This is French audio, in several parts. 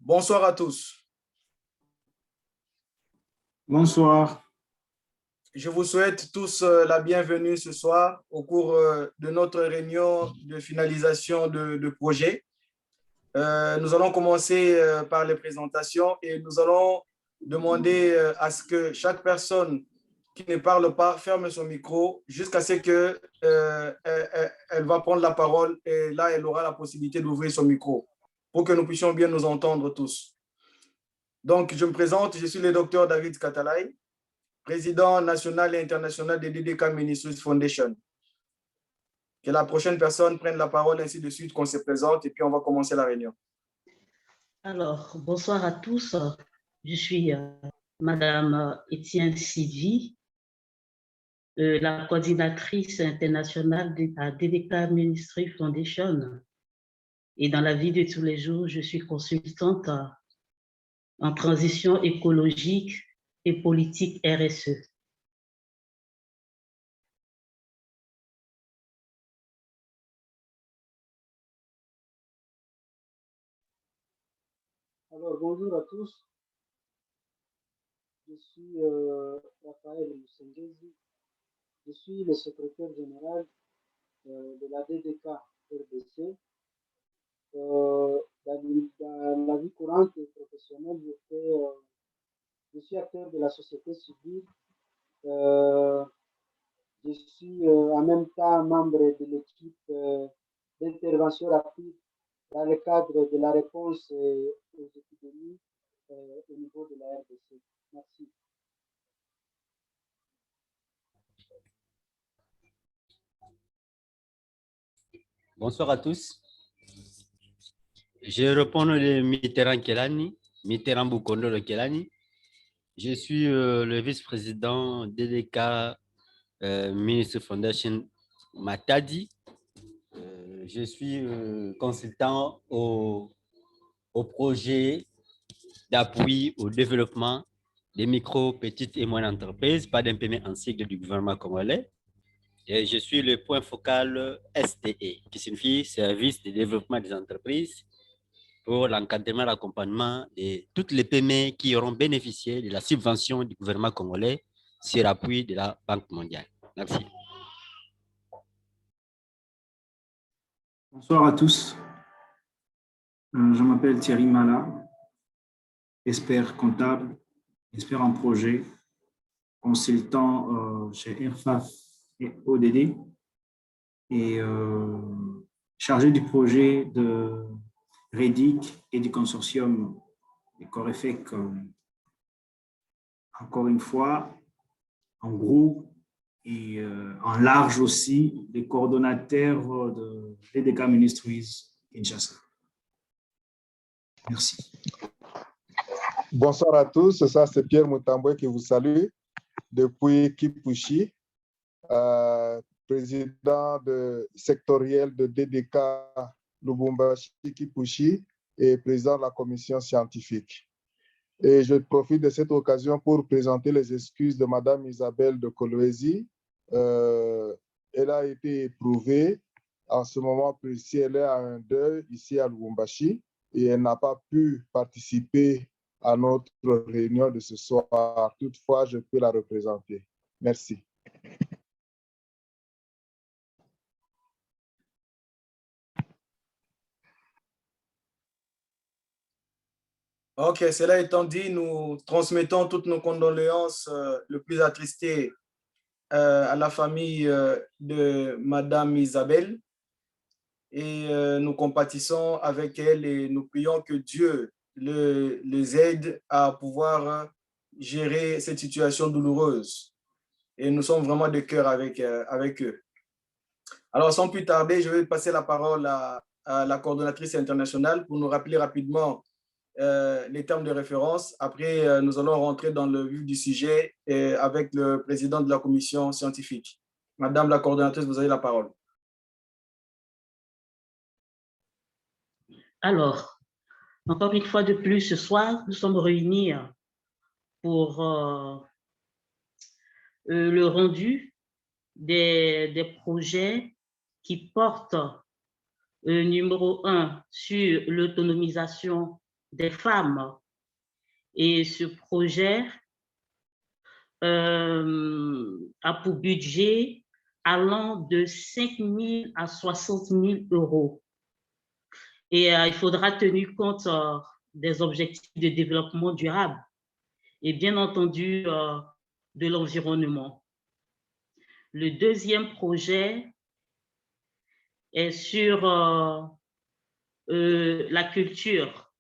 Bonsoir à tous. Bonsoir. Je vous souhaite tous la bienvenue ce soir au cours de notre réunion de finalisation de projet. Nous allons commencer par les présentations et nous allons demander à ce que chaque personne qui ne parle pas ferme son micro jusqu'à ce que elle va prendre la parole et là, elle aura la possibilité d'ouvrir son micro pour que nous puissions bien nous entendre tous. Donc, je me présente, je suis le docteur David Katalay, président national et international de DDK Ministries Foundation. Que la prochaine personne prenne la parole, ainsi de suite, qu'on se présente, et puis on va commencer la réunion. Alors, bonsoir à tous. Je suis Madame Étienne Sylvie, la coordinatrice internationale de la DDK Ministries Foundation. Et dans la vie de tous les jours, je suis consultante en transition écologique et politique RSE. Alors, bonjour à tous. Je suis Raphaël Moussengezi. Je suis le secrétaire général de la DDK RDC. Dans la vie courante et professionnelle, je suis acteur de la société civile. Je suis en même temps membre de l'équipe d'intervention rapide dans le cadre de la réponse aux épidémies au niveau de la RDC. Merci. Bonsoir à tous. Je réponds de Mitterrand Kelani, Mitterrand Bukondo de Kelani. Je suis le vice-président DDK Ministry Foundation Matadi. Je suis consultant au projet d'appui au développement des micro, petites et moyennes entreprises, pas d'imprimé en sigle du gouvernement congolais. Et je suis le point focal SDE, qui signifie Service de développement des entreprises, pour l'encadrement et l'accompagnement de toutes les PME qui auront bénéficié de la subvention du gouvernement congolais sur appui de la Banque mondiale. Merci. Bonsoir à tous. Je m'appelle Thierry Mala, expert comptable, expert en projet, consultant chez AirFaf et ODD et chargé du projet de REDIC et du consortium des Corefec. Encore une fois, en gros et en large aussi, les coordonnateurs de DDK Ministries Kinshasa. Merci. Bonsoir à tous, ça c'est Pierre Moutamboué qui vous salue depuis Kipushi, président sectoriel de DDK Lubumbashi Kipushi et président de la commission scientifique. Et je profite de cette occasion pour présenter les excuses de Madame Isabelle de Kolwezi. Elle a été éprouvée en ce moment précis, elle est à un deuil ici à Lubumbashi et elle n'a pas pu participer à notre réunion de ce soir. Toutefois, je peux la représenter. Merci. Ok, cela étant dit, nous transmettons toutes nos condoléances le plus attristées à la famille de Madame Isabelle et nous compatissons avec elle et nous prions que Dieu les aide à pouvoir gérer cette situation douloureuse. Et nous sommes vraiment de cœur avec eux. Alors, sans plus tarder, je vais passer la parole à la coordonnatrice internationale pour nous rappeler rapidement les termes de référence. Après, nous allons rentrer dans le vif du sujet avec le président de la commission scientifique. Madame la coordonnatrice, vous avez la parole. Alors, encore une fois de plus, ce soir, nous sommes réunis pour le rendu des projets qui portent numéro 1 sur l'autonomisation des femmes. Et ce projet a pour budget allant de 5 000 à 60 000 euros. Et il faudra tenir compte des objectifs de développement durable et bien entendu de l'environnement. Le deuxième projet est sur la culture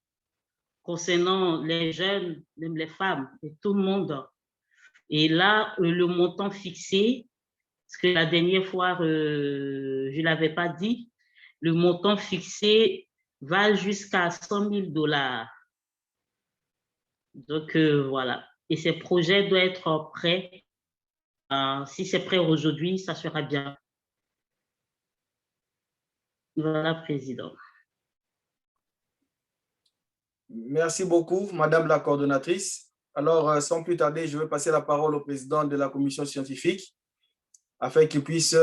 concernant les jeunes, même les femmes et tout le monde. Et là, le montant fixé, parce que la dernière fois, je ne l'avais pas dit, le montant fixé va jusqu'à 100 000 $. Donc, voilà. Et ces projets doivent être prêts. Si c'est prêt aujourd'hui, ça sera bien. Voilà, Président. Merci beaucoup, Madame la coordonnatrice. Alors, sans plus tarder, je vais passer la parole au président de la commission scientifique afin qu'il puisse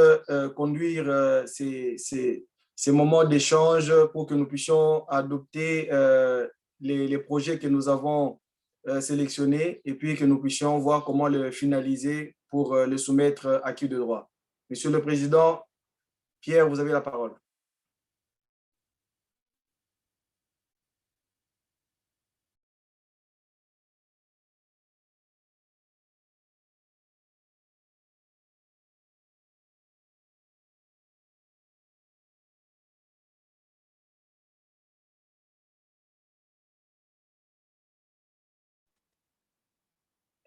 conduire ces moments d'échange pour que nous puissions adopter les projets que nous avons sélectionnés et puis que nous puissions voir comment le finaliser pour le soumettre à qui de droit. Monsieur le Président, Pierre, vous avez la parole.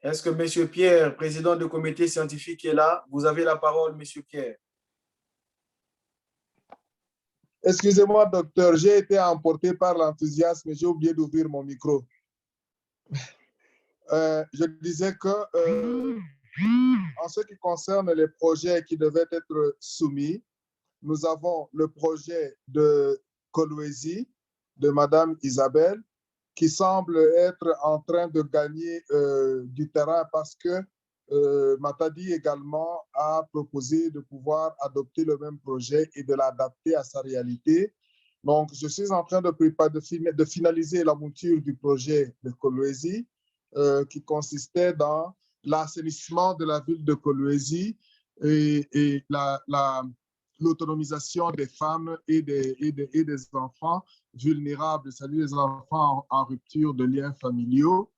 Est-ce que M. Pierre, président du comité scientifique, est là? Vous avez la parole, M. Pierre. Excusez-moi, docteur, j'ai été emporté par l'enthousiasme et j'ai oublié d'ouvrir mon micro. Je disais que en ce qui concerne les projets qui devaient être soumis, nous avons le projet de Kolwezi de Madame Isabelle qui semble être en train de gagner du terrain parce que Matadi également a proposé de pouvoir adopter le même projet et de l'adapter à sa réalité. Donc, je suis en train de finaliser la mouture du projet de Kolwezi qui consistait dans l'assainissement de la ville de Kolwezi et l'autonomisation des femmes et des enfants vulnérables, c'est-à-dire les enfants en rupture de liens familiaux.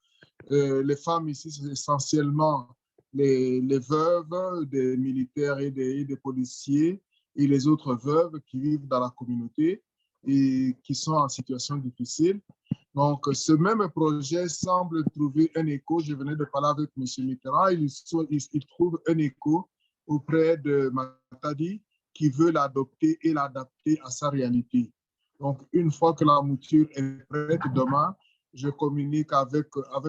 Les femmes ici, c'est essentiellement les veuves des militaires et des policiers et les autres veuves qui vivent dans la communauté et qui sont en situation difficile. Donc, ce même projet semble trouver un écho. Je venais de parler avec M. Mitterrand. Il trouve un écho auprès de Matadi qui veut l'adopter et l'adapter à sa réalité. Donc, une fois que la mouture est prête demain, je communique avec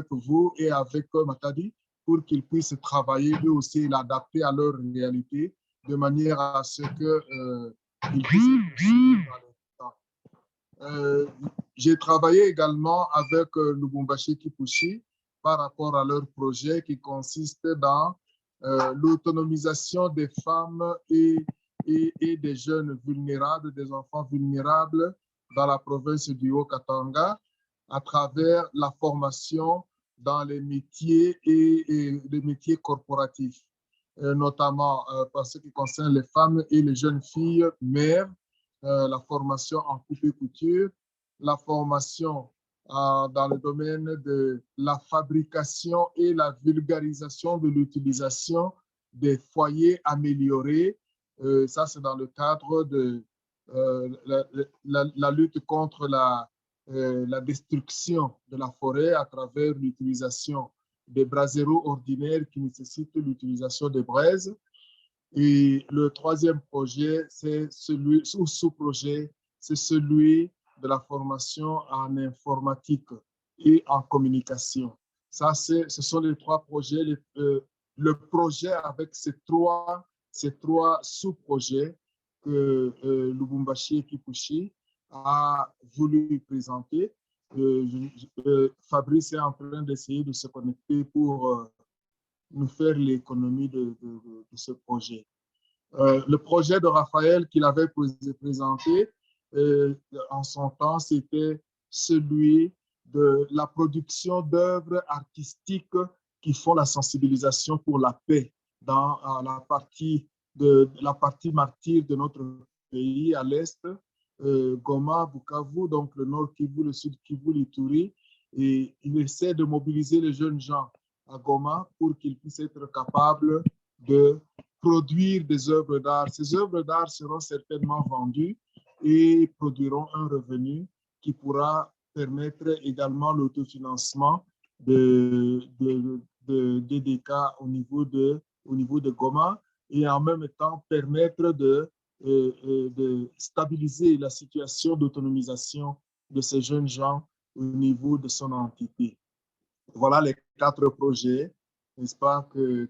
vous et avec Matadi pour qu'ils puissent travailler eux aussi et l'adapter à leur réalité de manière à ce qu'ils puissent dans le temps. J'ai travaillé également avec Lubumbashi Kipushi par rapport à leur projet qui consiste dans l'autonomisation des femmes et des jeunes vulnérables, des enfants vulnérables dans la province du Haut-Katanga à travers la formation dans les métiers et les métiers corporatifs, notamment par ce qui concerne les femmes et les jeunes filles mères, la formation en coupe et couture, la formation dans le domaine de la fabrication et la vulgarisation de l'utilisation des foyers améliorés. Ça, c'est dans le cadre de la lutte contre la destruction de la forêt à travers l'utilisation des braseros ordinaires qui nécessitent l'utilisation des braises. Et le troisième projet, c'est celui, ou sous-projet, c'est celui de la formation en informatique et en communication. Ça, ce sont les trois projets. Le projet avec ces trois sous-projets que Lubumbashi Kipushi a voulu présenter. Fabrice est en train d'essayer de se connecter pour nous faire l'économie de ce projet. Le projet de Raphaël qu'il avait présenté en son temps, c'était celui de la production d'œuvres artistiques qui font la sensibilisation pour la paix dans la partie martyre de notre pays à l'est, Goma, Bukavu, donc le nord Kivu, le sud Kivu, l'Ituri. Et il essaie de mobiliser les jeunes gens à Goma pour qu'ils puissent être capables de produire des œuvres d'art. Ces œuvres d'art seront certainement vendues et produiront un revenu qui pourra permettre également l'autofinancement de DDK au niveau de Goma et en même temps permettre de stabiliser la situation d'autonomisation de ces jeunes gens au niveau de son entité. Voilà les 4 projets, n'est-ce pas, que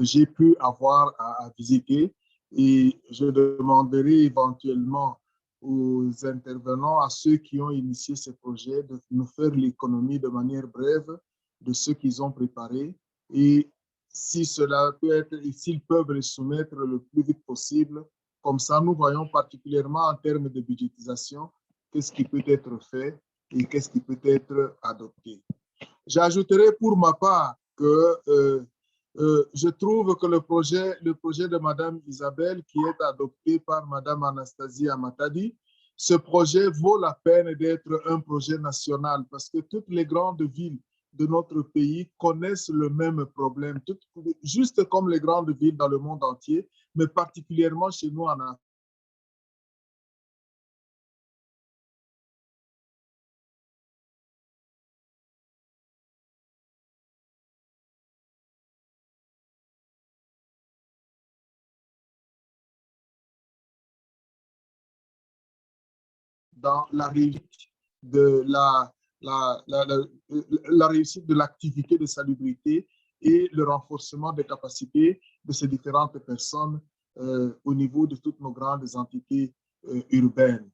j'ai pu avoir à visiter et je demanderai éventuellement aux intervenants, à ceux qui ont initié ces projets, de nous faire l'économie de manière brève de ce qu'ils ont préparé et si cela peut être, s'ils peuvent les soumettre le plus vite possible, comme ça nous voyons particulièrement en termes de budgétisation qu'est-ce qui peut être fait et qu'est-ce qui peut être adopté. J'ajouterai pour ma part que je trouve que le projet de Mme Isabelle, qui est adopté par Mme Anastasie Amatadi, ce projet vaut la peine d'être un projet national parce que toutes les grandes villes de notre pays connaissent le même problème, juste comme les grandes villes dans le monde entier, mais particulièrement chez nous en Afrique. Dans la réussite de la réussite de l'activité de salubrité et le renforcement des capacités de ces différentes personnes au niveau de toutes nos grandes entités urbaines.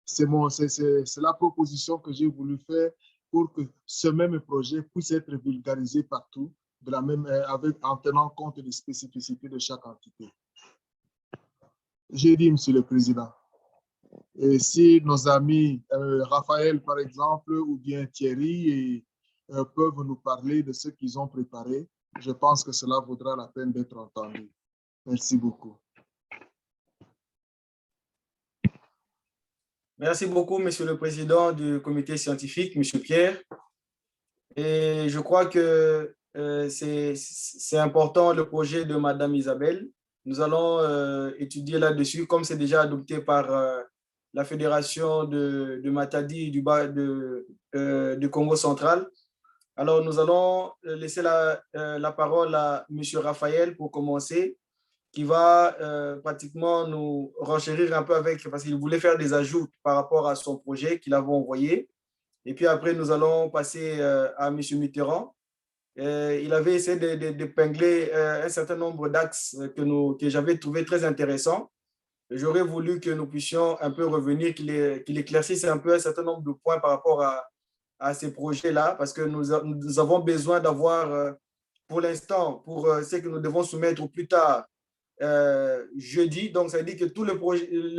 C'est la proposition que j'ai voulu faire pour que ce même projet puisse être vulgarisé partout en tenant compte des spécificités de chaque entité. J'ai dit, Monsieur le Président. Et si nos amis Raphaël, par exemple, ou bien Thierry peuvent nous parler de ce qu'ils ont préparé, je pense que cela vaudra la peine d'être entendu. Merci beaucoup. Merci beaucoup, Monsieur le Président du comité scientifique, Monsieur Pierre. Et je crois que c'est important le projet de Madame Isabelle. Nous allons étudier là-dessus, comme c'est déjà adopté par la Fédération de Matadi du Congo central. Alors, nous allons laisser la parole à Monsieur Raphaël pour commencer, qui va pratiquement nous renchérir un peu avec, parce qu'il voulait faire des ajouts par rapport à son projet qu'il avait envoyé. Et puis après, nous allons passer à M. Mitterrand. Il avait essayé d'épingler un certain nombre d'axes que j'avais trouvé très intéressants. J'aurais voulu que nous puissions un peu revenir, qu'il éclaircisse un peu un certain nombre de points par rapport à ces projets-là, parce que nous avons besoin d'avoir, pour l'instant, pour ce que nous devons soumettre au plus tard jeudi. Donc, ça veut dire que tous les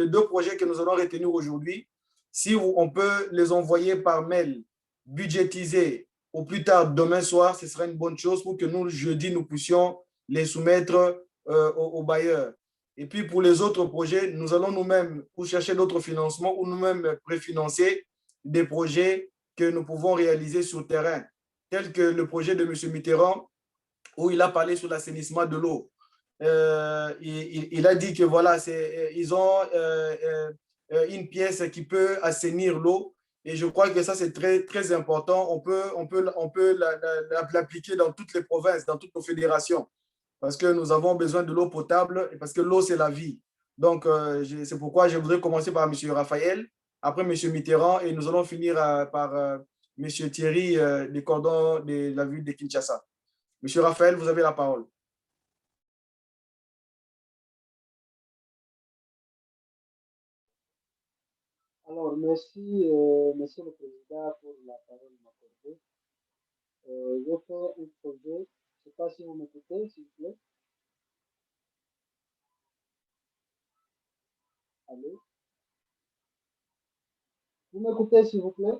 2 projets que nous allons retenir aujourd'hui, si on peut les envoyer par mail, budgétisés au plus tard demain soir, ce sera une bonne chose pour que nous, jeudi, nous puissions les soumettre aux bailleurs. Et puis, pour les autres projets, nous allons nous-mêmes ou chercher d'autres financements ou nous-mêmes préfinancer des projets que nous pouvons réaliser sur le terrain, tel que le projet de M. Mitterrand, où il a parlé sur l'assainissement de l'eau. Il a dit que voilà, ils ont une pièce qui peut assainir l'eau. Et je crois que ça, c'est très, très important. On peut l'appliquer dans toutes les provinces, dans toutes nos fédérations, parce que nous avons besoin de l'eau potable et parce que l'eau, c'est la vie. Donc, c'est pourquoi je voudrais commencer par M. Raphaël, après M. Mitterrand, et nous allons finir par M. Thierry des cordons de la ville de Kinshasa. M. Raphaël, vous avez la parole. Alors, merci, Monsieur le Président, pour la parole m'accordée. Je fais un projet. Je ne sais pas si vous m'écoutez, s'il vous plaît. Allô? Vous m'écoutez, s'il vous plaît?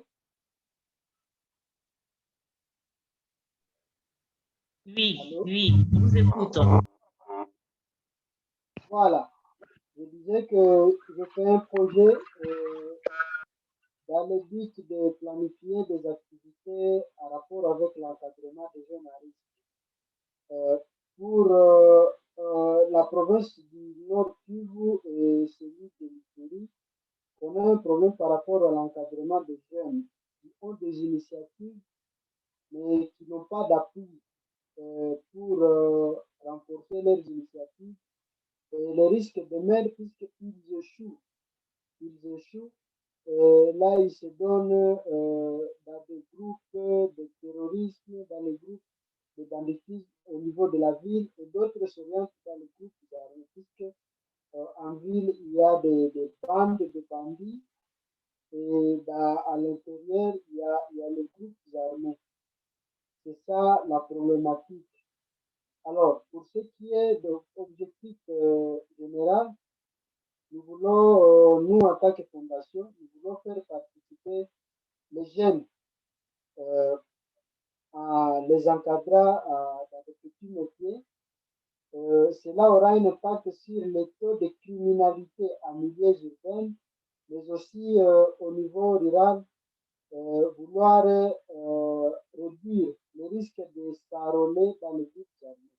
Oui, Allô? oui, on vous écoute. Voilà. Je disais que je fais un projet dans le but de planifier des activités en rapport avec l'encadrement des jeunes à risque. Pour la province du Nord Kivu et celui de l'Ituri, on a un problème par rapport à l'encadrement des jeunes qui ont des initiatives mais qui n'ont pas d'appui pour renforcer leurs initiatives et le risque de mer puisqu'ils échouent. Ils échouent. Et là, ils se donnent dans des groupes de terrorisme, dans les groupes de banditisme au niveau de la ville et d'autres s'orientent dans les groupes armés puisque en ville, il y a des bandes de bandits et à l'intérieur, il y a les groupes armés. C'est ça la problématique. Alors, pour ce qui est de l'objectif général, nous voulons, nous en tant que fondation, nous voulons faire participer les jeunes en les encadrant dans des petits métiers. Cela aura un impact sur les taux de criminalité en milieu urbain, mais aussi au niveau rural, vouloir réduire le risque de s'enrôler dans les groupes armés.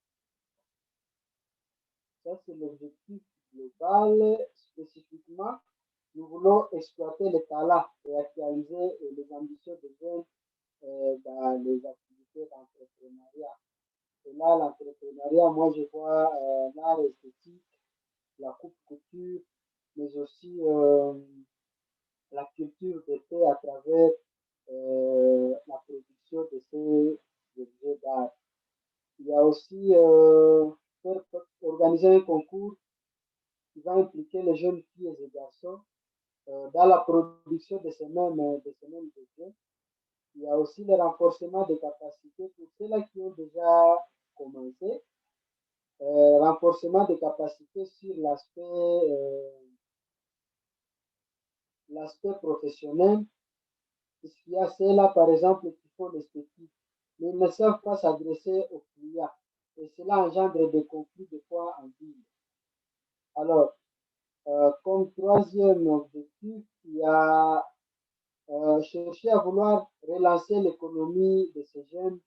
Ça, c'est l'objectif global. Spécifiquement, nous voulons exploiter les talents et actualiser les ambitions des jeunes dans les activités d'entrepreneuriat. Et là, l'entrepreneuriat, moi, je vois l'art esthétique, la coupe-couture, mais aussi la culture de paix à travers la production de ces objets d'art. Il y a aussi organiser un concours qui va impliquer les jeunes filles et les garçons dans la production de ces mêmes objets. Il y a aussi le renforcement des capacités pour ceux-là qui ont déjà commencé. Renforcement des capacités sur l'aspect professionnel. Puisqu'il y a ceux-là, par exemple, qui font l'esthétique, mais ils ne savent pas s'adresser aux clients. Et cela engendre des conflits de fois en ville. Alors, comme troisième objectif, il y a chercher à vouloir relancer l'économie de ces jeunes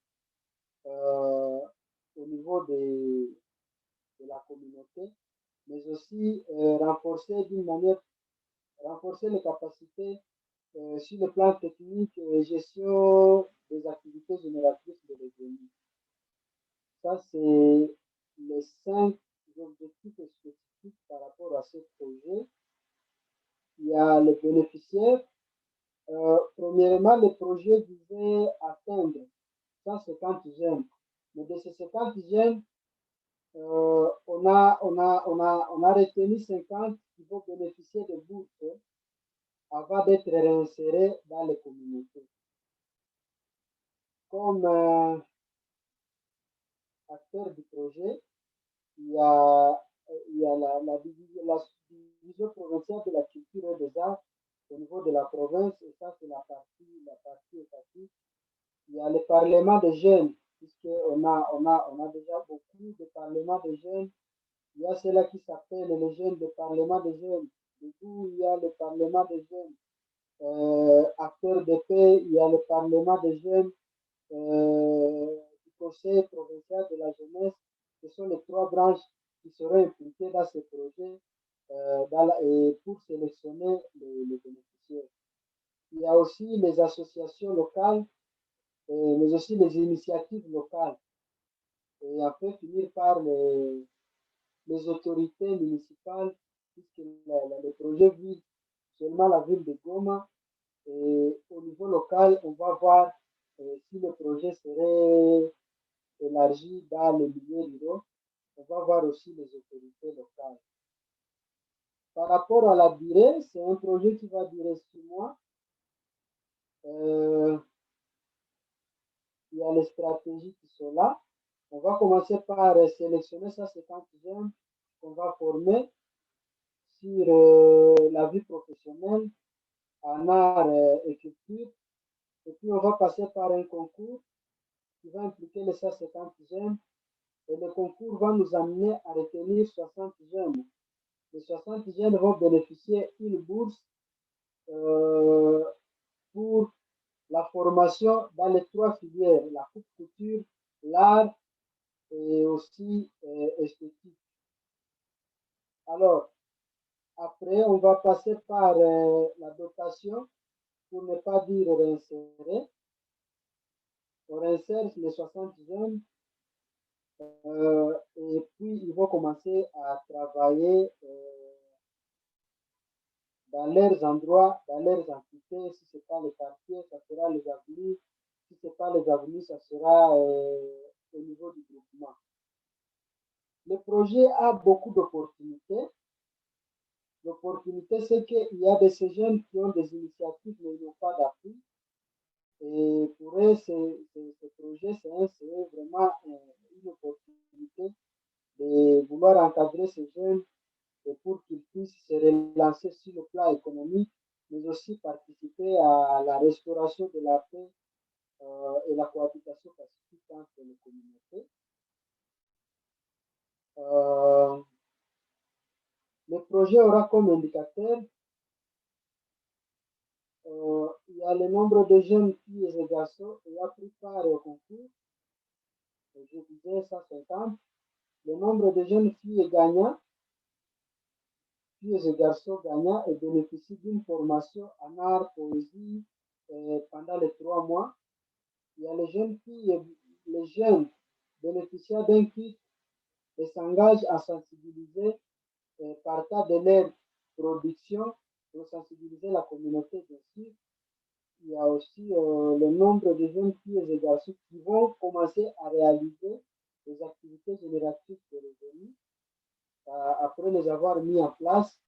au niveau de la communauté, mais aussi renforcer les capacités sur le plan technique et gestion des activités génératrices de revenus. Ça, c'est les 5 objectifs spécifiques par rapport à ce projet. Il y a les bénéficiaires. Premièrement, le projet visait à atteindre 150 jeunes. Mais de ces 50 jeunes, on a retenu 50 qui vont bénéficier de bourses avant d'être réinsérés dans les communautés. Comme acteur du projet, il y a la division provinciale de la culture et des arts au niveau de la province, et ça, c'est la partie étatique. Il y a le Parlement des jeunes, puisqu'on a déjà beaucoup de parlements des jeunes. Il y a ceux-là qui s'appellent les jeunes du Parlement des jeunes. Du coup, il y a le Parlement des jeunes acteurs de paix, il y a le Parlement des jeunes du Conseil provincial de la jeunesse. Ce sont les 3 branches qui seront impliquées dans ce projet et pour sélectionner les bénéficiaires. Il y a aussi les associations locales, mais aussi les initiatives locales. Et après, finir par les autorités municipales, puisque le projet vise seulement la ville de Goma. Et au niveau local, on va voir si le projet serait élargi dans les milieux ruraux. On va voir aussi les autorités locales. Par rapport à la durée, c'est un projet qui va durer 6 mois. Il y a les stratégies qui sont là. On va commencer par sélectionner 150 jeunes qu'on va former sur la vie professionnelle en art et culture. Et puis, on va passer par un concours qui va impliquer les 150 jeunes. Et le concours va nous amener à retenir 60 jeunes. Les 60 jeunes vont bénéficier d'une bourse pour la formation dans les 3 filières, la couture, l'art et aussi esthétique. Alors, après, on va passer par la dotation, pour ne pas dire réinsérer. On réinsère les 60 jeunes et puis ils vont commencer à travailler dans leurs endroits, dans leurs entités. Si ce n'est pas le quartier, ça sera les avenues. Si ce n'est pas les avenues, ça sera au niveau du groupement. Le projet a beaucoup d'opportunités. L'opportunité, c'est qu'il y a de ces jeunes qui ont des initiatives, mais ils n'ont pas d'appui. Et pour eux, ce projet, c'est vraiment une opportunité de vouloir encadrer ces jeunes et pour qu'ils puissent se relancer sur le plan économique, mais aussi participer à la restauration de la paix et la cohabitation pacifique entre les communautés. Le projet aura comme indicateur il y a le nombre de jeunes filles et garçons ayant pris part au concours. Je disais 150. Le nombre de jeunes filles et gagnants, filles et garçons gagnants et bénéficient d'une formation en art, poésie pendant les 3 mois. Il y a les jeunes filles et les jeunes bénéficiaires d'un kit et s'engagent à sensibiliser partant de leur production pour sensibiliser la communauté dessus. Il y a aussi le nombre de jeunes filles et garçons qui vont commencer à réaliser des activités génératrices de revenus après les avoir mis en place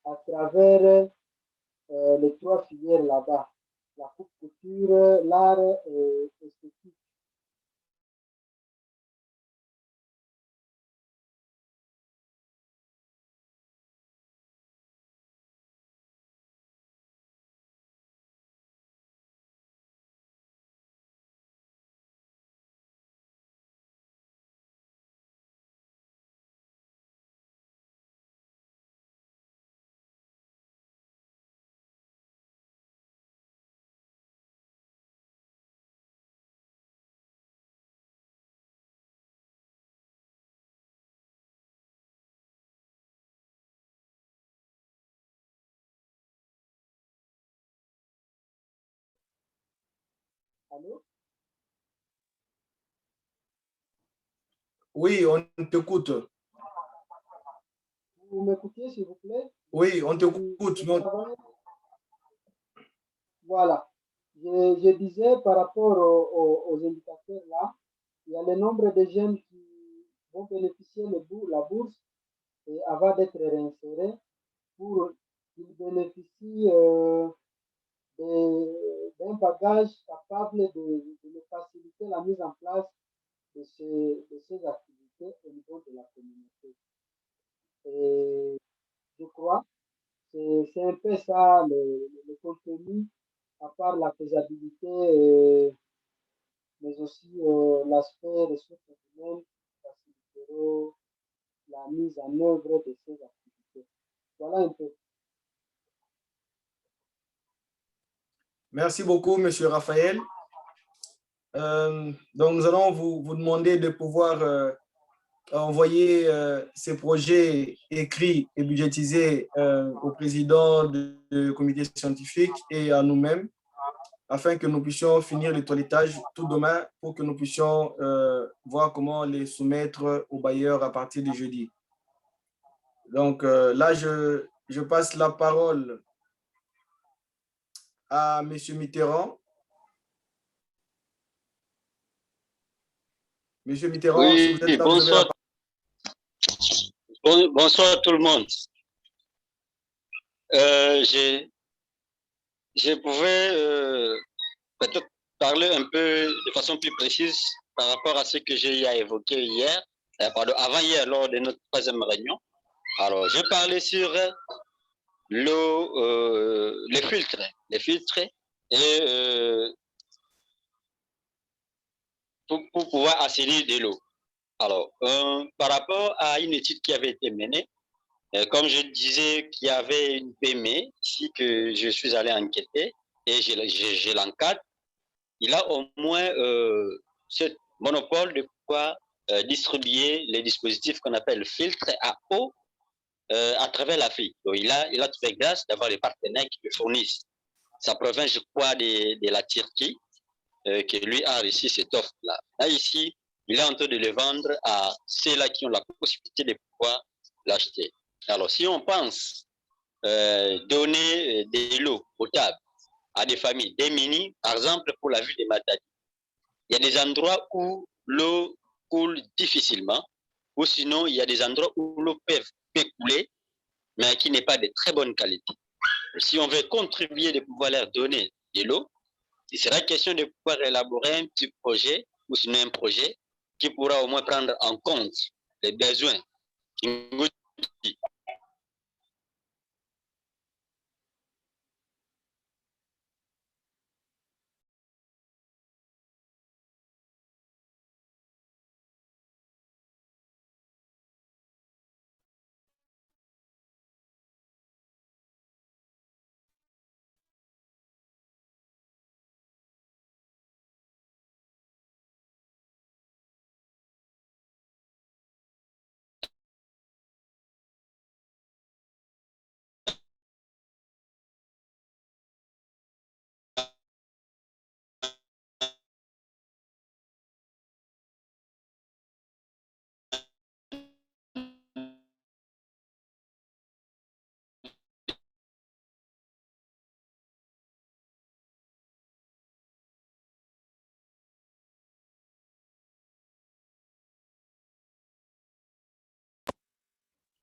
à travers les 3 filières là-bas, la couture, l'art et l'esthétique. Allô? Oui, on t'écoute. Vous m'écoutez, s'il vous plaît? Oui, on t'écoute. Voilà. Je disais par rapport aux indicateurs là, il y a le nombre de jeunes qui vont bénéficier de la bourse et avant d'être réinsérés pour qu'ils bénéficient d'un bagage capable de faciliter la mise en place de ces activités au niveau de la communauté. Et je crois que c'est un peu ça le contenu, à part la faisabilité, mais aussi l'aspect ressources humaines qui faciliteront la mise en œuvre de ces activités. Voilà un peu. Merci beaucoup, Monsieur Raphaël. Donc, nous allons vous demander de pouvoir envoyer ces projets écrits et budgétisés au président du comité scientifique et à nous-mêmes, afin que nous puissions finir le toilettage tout demain pour que nous puissions voir comment les soumettre aux bailleurs à partir de jeudi. Donc là, je passe la parole à M. Mitterrand. Monsieur Mitterrand, oui, si vous êtes là, bonsoir. Vous avez la... Bonsoir tout le monde. Je pouvais peut-être parler un peu de façon plus précise par rapport à ce que j'ai évoqué hier, avant hier lors de notre 3e réunion. Alors, je parlais sur l'eau, les filtres et pour pouvoir assainir de l'eau. Alors, par rapport à une étude qui avait été menée, comme je disais qu'il y avait une PME ici que je suis allé enquêter et je l'encadre, il a au moins ce monopole de pouvoir distribuer les dispositifs qu'on appelle filtres à eau à travers l'Afrique. Donc, il a trouvé grâce d'avoir les partenaires qui le fournissent. Ça provient, je crois, de la Turquie, que lui a réussi cette offre-là. Là, ici, il est en train de le vendre à ceux-là qui ont la possibilité de pouvoir l'acheter. Alors, si on pense donner de l'eau potable à des familles démunies, par exemple, pour la ville de Matadi, il y a des endroits où l'eau coule difficilement, ou sinon, il y a des endroits où l'eau peut couler, mais qui n'est pas de très bonne qualité. Si on veut contribuer de pouvoir leur donner de l'eau, il sera question de pouvoir élaborer un petit projet, ou sinon un projet, qui pourra au moins prendre en compte les besoins.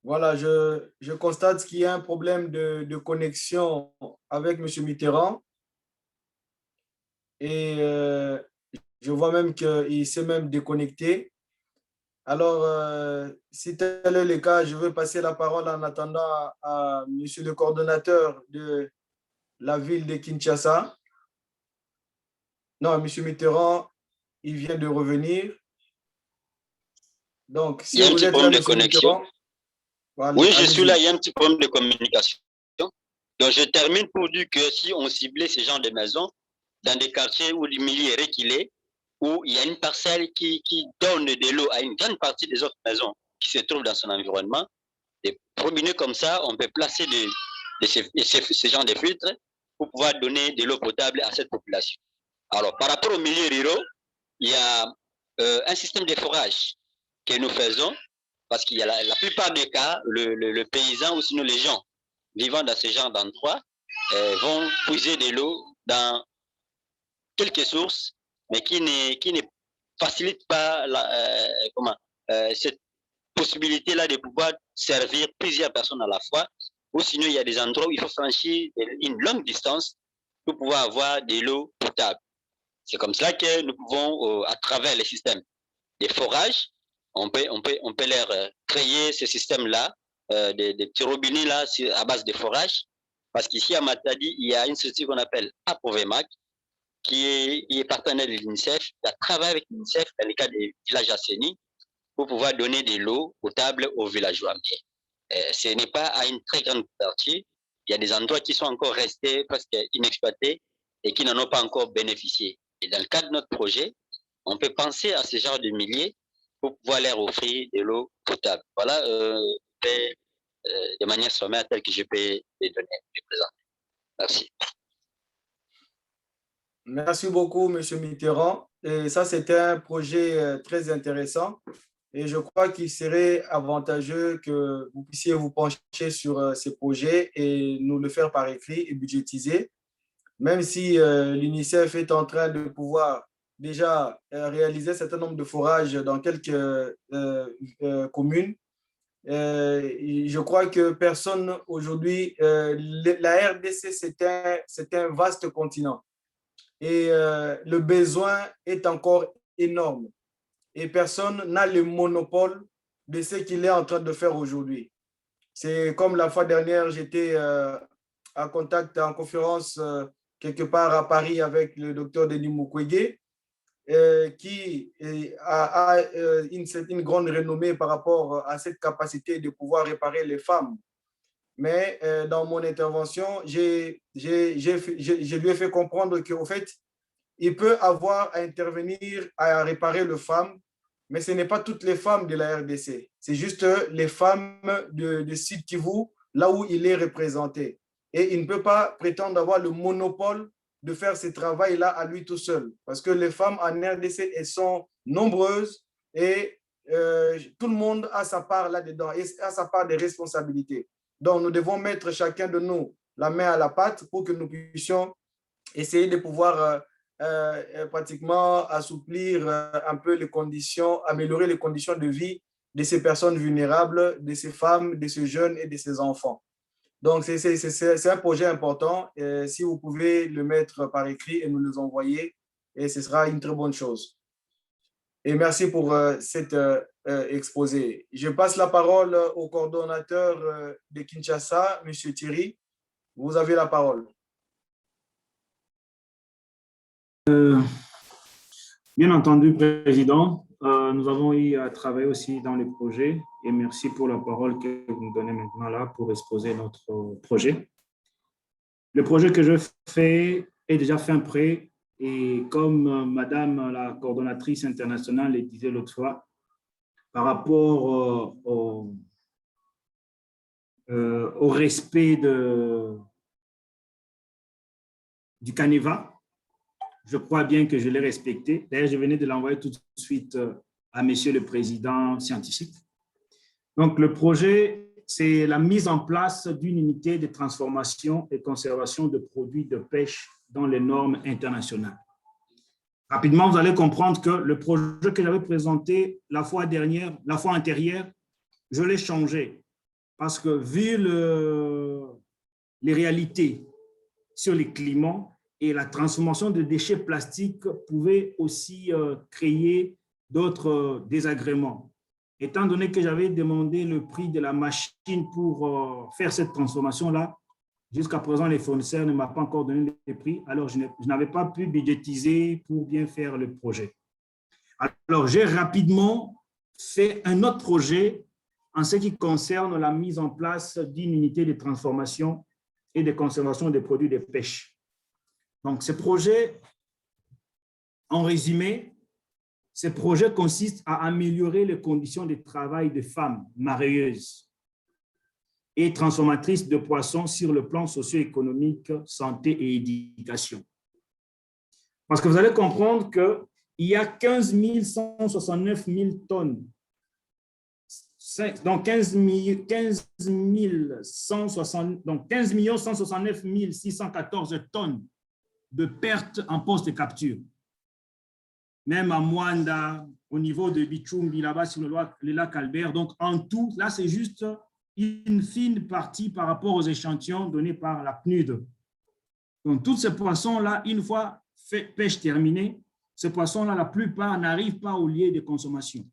Voilà, je constate qu'il y a un problème de connexion avec M. Mitterrand et je vois même qu'il s'est même déconnecté. Alors, si tel est le cas, je veux passer la parole en attendant à M. le coordonnateur de la ville de Kinshasa. Non, M. Mitterrand, il vient de revenir. Donc, il y a si un vous petit êtes là, problème de M. connexion. Mitterrand, Oui, je suis là, allez-y. il y a un petit problème de communication. Donc, je termine pour dire que si on ciblait ce genre de maisons dans des quartiers où le milieu est reculé, où il y a une parcelle qui donne de l'eau à une grande partie des autres maisons qui se trouvent dans son environnement, des robinets comme ça, on peut placer ce genre de filtres pour pouvoir donner de l'eau potable à cette population. Alors, par rapport aux milieux ruraux, il y a un système de forage que nous faisons parce qu'il y a la plupart des cas, le paysan ou sinon les gens vivant dans ce genre d'endroit vont puiser de l'eau dans quelques sources, mais qui ne facilitent pas cette possibilité-là de pouvoir servir plusieurs personnes à la fois, ou sinon il y a des endroits où il faut franchir une longue distance pour pouvoir avoir de l'eau potable. C'est comme cela que nous pouvons, à travers les systèmes de forage, on peut leur créer ce système-là, des petits robinets-là à base de forage, parce qu'ici à Matadi, il y a une structure qu'on appelle APOVEMAC, qui est partenaire de l'UNICEF, qui a travaillé avec l'UNICEF dans le cas des villages assainis pour pouvoir donner de l'eau potable aux villageois. Mais ce n'est pas à une très grande partie. Il y a des endroits qui sont encore restés presque inexploités et qui n'en ont pas encore bénéficié. Et dans le cadre de notre projet, on peut penser à ce genre de milliers pour pouvoir leur offrir de l'eau potable. Voilà de manière sommaire telle que je peux les donner, les présenter. Merci. Merci beaucoup, M. Mitterrand. Et ça, c'était un projet très intéressant. Et je crois qu'il serait avantageux que vous puissiez vous pencher sur ces projets et nous le faire par écrit et budgétiser. Même si l'UNICEF est en train de pouvoir déjà réaliser un certain nombre de forages dans quelques communes, je crois que personne aujourd'hui, la RDC, c'est un vaste continent et le besoin est encore énorme et personne n'a le monopole de ce qu'il est en train de faire aujourd'hui. C'est comme la fois dernière, j'étais en contact, en conférence quelque part à Paris avec le docteur Denis Mukwege qui a une grande renommée par rapport à cette capacité de pouvoir réparer les femmes. Mais dans mon intervention, je lui ai fait comprendre qu'au fait, il peut avoir à intervenir, à réparer les femmes, mais ce n'est pas toutes les femmes de la RDC. C'est juste les femmes de Sud Kivu, là où il est représenté. Et il ne peut pas prétendre avoir le monopole de faire ce travail-là à lui tout seul. Parce que les femmes en RDC, elles sont nombreuses et tout le monde a sa part là-dedans, et a sa part de responsabilité. Donc, nous devons mettre chacun de nous la main à la pâte pour que nous puissions essayer de pouvoir pratiquement assouplir un peu les conditions, améliorer les conditions de vie de ces personnes vulnérables, de ces femmes, de ces jeunes et de ces enfants. Donc, c'est un projet important. Si vous pouvez le mettre par écrit et nous le envoyer, et ce sera une très bonne chose. Et merci pour cet exposé. Je passe la parole au coordonnateur de Kinshasa, M. Thierry. Vous avez la parole. Bien entendu, Président, nous avons eu à travailler aussi dans les projets et merci pour la parole que vous nous donnez maintenant là pour exposer notre projet. Le projet que je fais est déjà fin prêt et comme Madame la coordonnatrice internationale le disait l'autre fois, par rapport au respect du Caneva, je crois bien que je l'ai respecté. D'ailleurs, je venais de l'envoyer tout de suite à Monsieur le Président scientifique. Donc, le projet, c'est la mise en place d'une unité de transformation et conservation de produits de pêche dans les normes internationales. Rapidement, vous allez comprendre que le projet que j'avais présenté la fois antérieure, je l'ai changé parce que vu les réalités sur les climats, et la transformation de déchets plastiques pouvait aussi créer d'autres désagréments. Étant donné que j'avais demandé le prix de la machine pour faire cette transformation-là, jusqu'à présent, les fournisseurs ne m'ont pas encore donné les prix, alors je n'avais pas pu budgétiser pour bien faire le projet. Alors, j'ai rapidement fait un autre projet en ce qui concerne la mise en place d'une unité de transformation et de conservation des produits de pêche. Donc, ce projet, en résumé, ce projet consiste à améliorer les conditions de travail des femmes mareyeuses et transformatrices de poissons sur le plan socio-économique, santé et éducation. Parce que vous allez comprendre qu'il y a 15 169 000 tonnes, donc 15 169 614 tonnes de pertes en poste de capture. Même à Mwanda, au niveau de Bichumbi, là-bas sur le lac Albert. Donc, en tout, là, c'est juste une fine partie par rapport aux échantillons donnés par la PNUD. Donc, tous ces poissons-là, une fois pêche terminée, ces poissons-là, la plupart n'arrivent pas au lieu de consommation.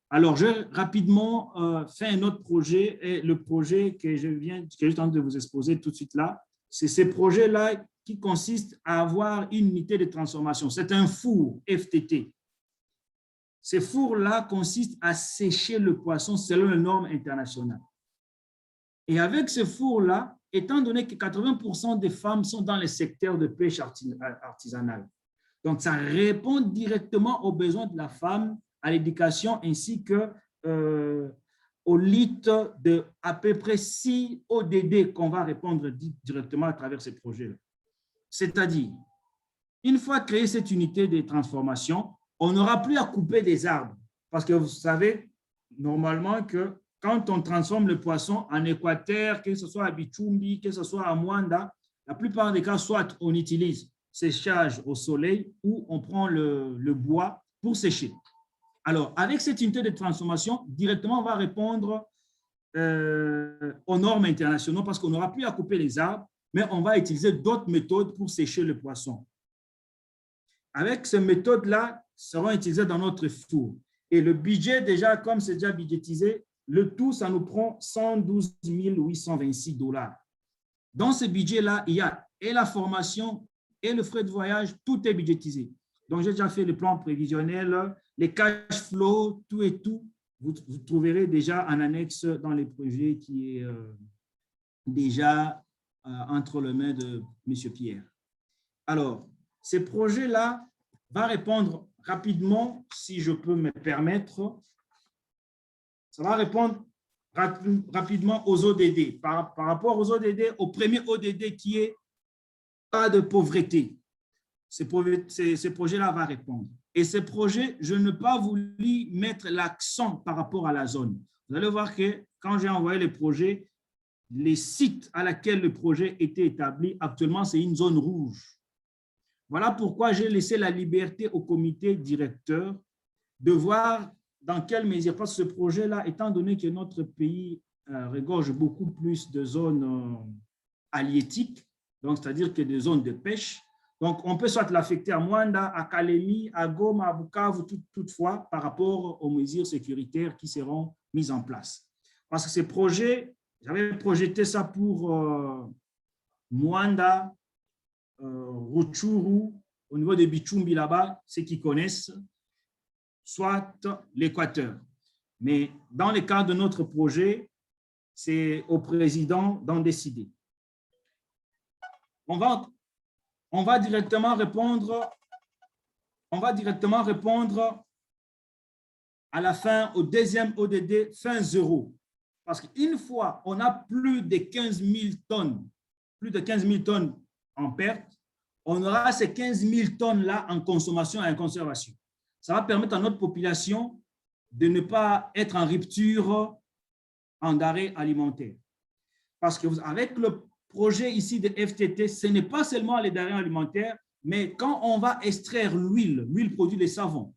Alors, je vais rapidement faire un autre projet, et le projet que je viens de vous exposer tout de suite là, c'est ce projet-là qui consiste à avoir une unité de transformation. C'est un four FTT. Ce four-là consiste à sécher le poisson selon les normes internationales. Et avec ce four-là, étant donné que 80% des femmes sont dans le secteur de pêche artisanale, donc ça répond directement aux besoins de la femme, à l'éducation ainsi que au litre de à peu près 6 ODD qu'on va répondre directement à travers ce projet-là. C'est-à-dire, une fois créée cette unité de transformation, on n'aura plus à couper des arbres. Parce que vous savez, normalement, que quand on transforme le poisson en Équateur, que ce soit à Bichumbi, que ce soit à Mwanda, la plupart des cas, soit on utilise séchage au soleil ou on prend le bois pour sécher. Alors, avec cette unité de transformation, directement, on va répondre aux normes internationales parce qu'on n'aura plus à couper les arbres, mais on va utiliser d'autres méthodes pour sécher le poisson. Avec ces méthodes-là, seront utilisées dans notre four. Et le budget, déjà, comme c'est déjà budgétisé, le tout, ça nous prend 112 826 $. Dans ce budget-là, il y a et la formation et le frais de voyage, tout est budgétisé. Donc, j'ai déjà fait le plan prévisionnel, les cash flow, tout et tout. Vous trouverez déjà en annexe dans les projets qui est déjà entre les mains de M. Pierre. Alors, ces projets-là vont répondre rapidement, si je peux me permettre. Ça va répondre rapidement aux ODD. Par rapport aux ODD, au premier ODD qui est pas de pauvreté. Ces projets-là vont répondre. Et ces projets, je n'ai pas voulu mettre l'accent par rapport à la zone. Vous allez voir que quand j'ai envoyé les projets, les sites à laquelle le projet était établi, actuellement, c'est une zone rouge. Voilà pourquoi j'ai laissé la liberté au comité directeur de voir dans quelle mesure, parce que ce projet-là, étant donné que notre pays regorge beaucoup plus de zones halieutiques, donc c'est-à-dire que des zones de pêche, donc on peut soit l'affecter à Mwanda, à Kalemi, à Goma, à Bukavu, toutefois, par rapport aux mesures sécuritaires qui seront mises en place. Parce que ces projets, j'avais projeté ça pour Mwanda, Rutshuru, au niveau de Bichumbi là-bas, ceux qui connaissent, soit l'Équateur. Mais dans le cadre de notre projet, c'est au président d'en décider. On va directement répondre à la fin au deuxième ODD fin zéro. Parce qu'une fois on a plus de 15 000 tonnes en perte, on aura ces 15 000 tonnes-là en consommation et en conservation. Ça va permettre à notre population de ne pas être en rupture en denrées alimentaires. Parce que avec le projet ici de FTT, ce n'est pas seulement les denrées alimentaires, mais quand on va extraire l'huile produit les savons.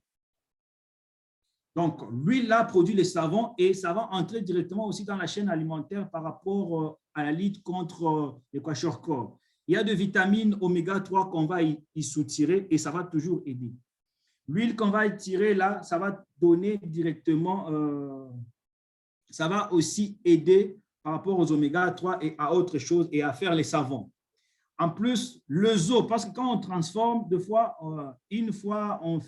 Donc, l'huile là produit les savons et ça va entrer directement aussi dans la chaîne alimentaire par rapport à la lutte contre les kwashiorkor. Il y a des vitamines oméga 3 qu'on va y soutirer et ça va toujours aider. L'huile qu'on va tirer là, ça va donner directement, ça va aussi aider par rapport aux oméga 3 et à autre chose et à faire les savons. En plus, le zoo, parce que quand on transforme, deux fois, une fois on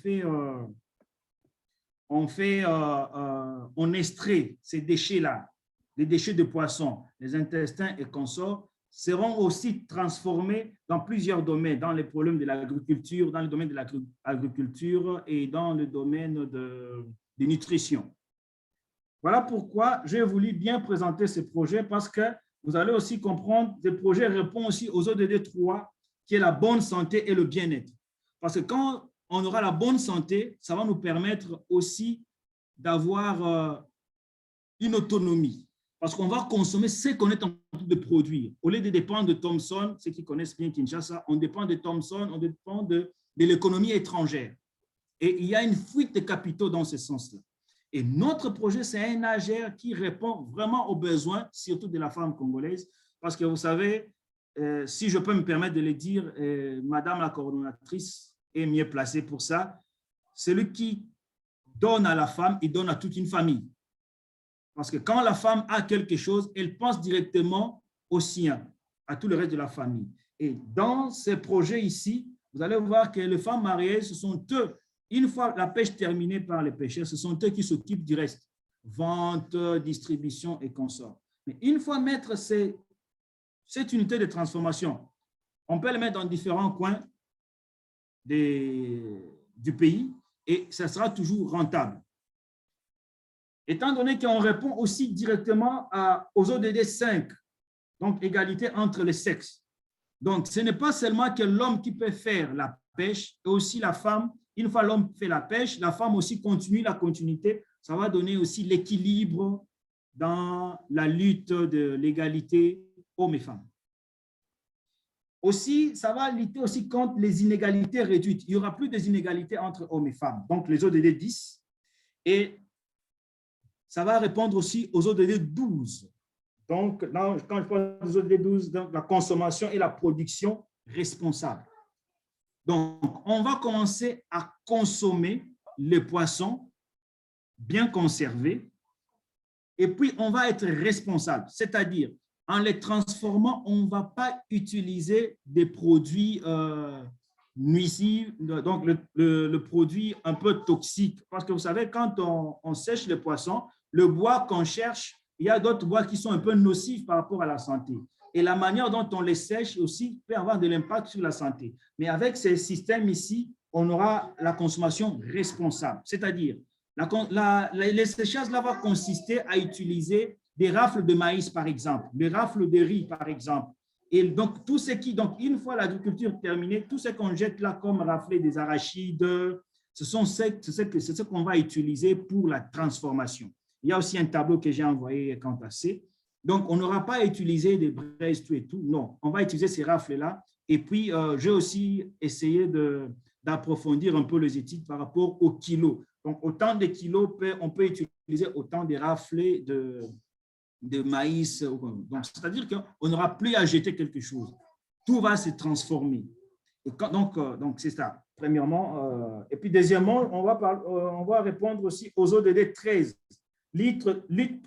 extrait ces déchets-là, les déchets de poissons, les intestins et consorts, seront aussi transformés dans plusieurs domaines, dans les problèmes de l'agriculture, dans le domaine de l'agriculture et dans le domaine de nutrition. Voilà pourquoi j'ai voulu bien présenter ce projet parce que vous allez aussi comprendre que ce projet répond aussi aux ODD 3 qui est la bonne santé et le bien-être. Parce que quand on aura la bonne santé, ça va nous permettre aussi d'avoir une autonomie. Parce qu'on va consommer ce qu'on est en train de produire. Au lieu de dépendre de Thomson, ceux qui connaissent bien Kinshasa, on dépend de Thomson, on dépend de l'économie étrangère. Et il y a une fuite de capitaux dans ce sens-là. Et notre projet, c'est un AGR qui répond vraiment aux besoins, surtout de la femme congolaise. Parce que vous savez, si je peux me permettre de le dire, Madame la coordonnatrice est mieux placée pour ça. Celui qui donne à la femme, il donne à toute une famille. Parce que quand la femme a quelque chose, elle pense directement au sien, à tout le reste de la famille. Et dans ces projets ici, vous allez voir que les femmes mariées, ce sont eux, une fois la pêche terminée par les pêcheurs, ce sont eux qui s'occupent du reste, vente, distribution et consorts. Mais une fois mettre cette unité de transformation, on peut le mettre dans différents coins du pays et ça sera toujours rentable. Étant donné qu'on répond aussi directement aux ODD 5, donc égalité entre les sexes. Donc, ce n'est pas seulement que l'homme qui peut faire la pêche, et aussi la femme. Une fois l'homme fait la pêche, la femme aussi continue la continuité. Ça va donner aussi l'équilibre dans la lutte de l'égalité hommes et femmes. Aussi, ça va lutter aussi contre les inégalités réduites. Il n'y aura plus des inégalités entre hommes et femmes. Donc, les ODD 10 et ça va répondre aussi aux ODD 12. Donc, là, quand je parle des ODD 12, donc la consommation et la production responsable. Donc, on va commencer à consommer les poissons bien conservés et puis on va être responsable, c'est-à-dire en les transformant, on ne va pas utiliser des produits nuisible, donc le produit un peu toxique. Parce que vous savez, quand on sèche le poisson, le bois qu'on cherche, il y a d'autres bois qui sont un peu nocifs par rapport à la santé. Et la manière dont on les sèche aussi peut avoir de l'impact sur la santé. Mais avec ces systèmes ici, on aura la consommation responsable. C'est-à-dire, les séchages là vont consister à utiliser des rafles de maïs, par exemple, des rafles de riz, par exemple. Et donc, tout ce qui, donc, une fois l'agriculture terminée, tout ce qu'on jette là comme raflé des arachides, c'est ce qu'on va utiliser pour la transformation. Il y a aussi un tableau que j'ai envoyé quant à ça. Donc, on n'aura pas à utiliser des braises, tout et tout. Non, on va utiliser ces rafles-là. Et puis, j'ai aussi essayé d'approfondir un peu les études par rapport au kilo. Donc, autant de kilos, on peut utiliser autant de raflés de maïs. Donc, c'est-à-dire qu'on n'aura plus à jeter quelque chose. Tout va se transformer. Et donc c'est ça, premièrement. Et puis, deuxièmement, on va répondre aussi aux ODD 13. Lutte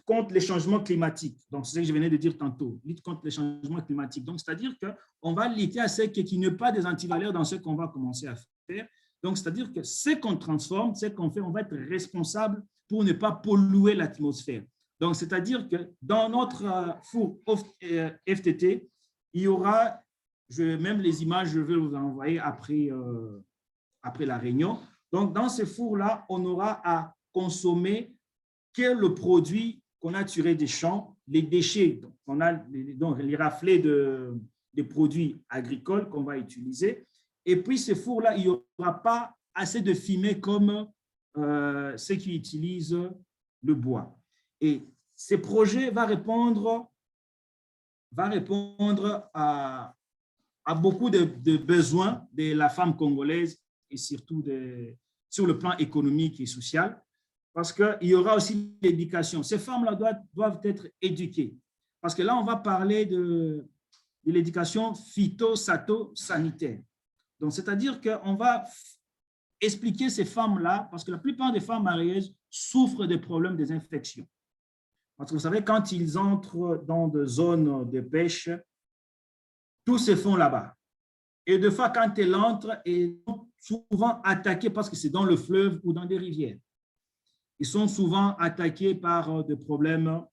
contre les changements climatiques. Donc, c'est ce que je venais de dire tantôt. Lutte contre les changements climatiques. Donc, c'est-à-dire qu'on va lutter à ce qu'il n'y ait pas des antivaleurs dans ce qu'on va commencer à faire. Donc, c'est-à-dire que ce qu'on transforme, ce qu'on fait, on va être responsable pour ne pas polluer l'atmosphère. Donc, c'est-à-dire que dans notre four FTT, il y aura, même les images, je vais vous envoyer après la réunion. Donc, dans ce four-là, on aura à consommer que le produit qu'on a tiré des champs, les déchets, donc les raflés de produits agricoles qu'on va utiliser. Et puis, ce four-là, il n'y aura pas assez de fumée comme ceux qui utilisent le bois. Et ce projet va répondre à beaucoup de besoins de la femme congolaise et surtout sur le plan économique et social, parce qu'il y aura aussi l'éducation. Ces femmes-là doivent être éduquées, parce que là, on va parler de l'éducation phytosanitaire. Donc, c'est-à-dire qu'on va expliquer ces femmes-là, parce que la plupart des femmes mariées souffrent des problèmes des infections. Parce que vous savez, quand ils entrent dans des zones de pêche, tout se font là-bas. Et des fois, quand elles entrent, elles sont souvent attaquées parce que c'est dans le fleuve ou dans des rivières. Ils sont souvent attaqués par des problèmes,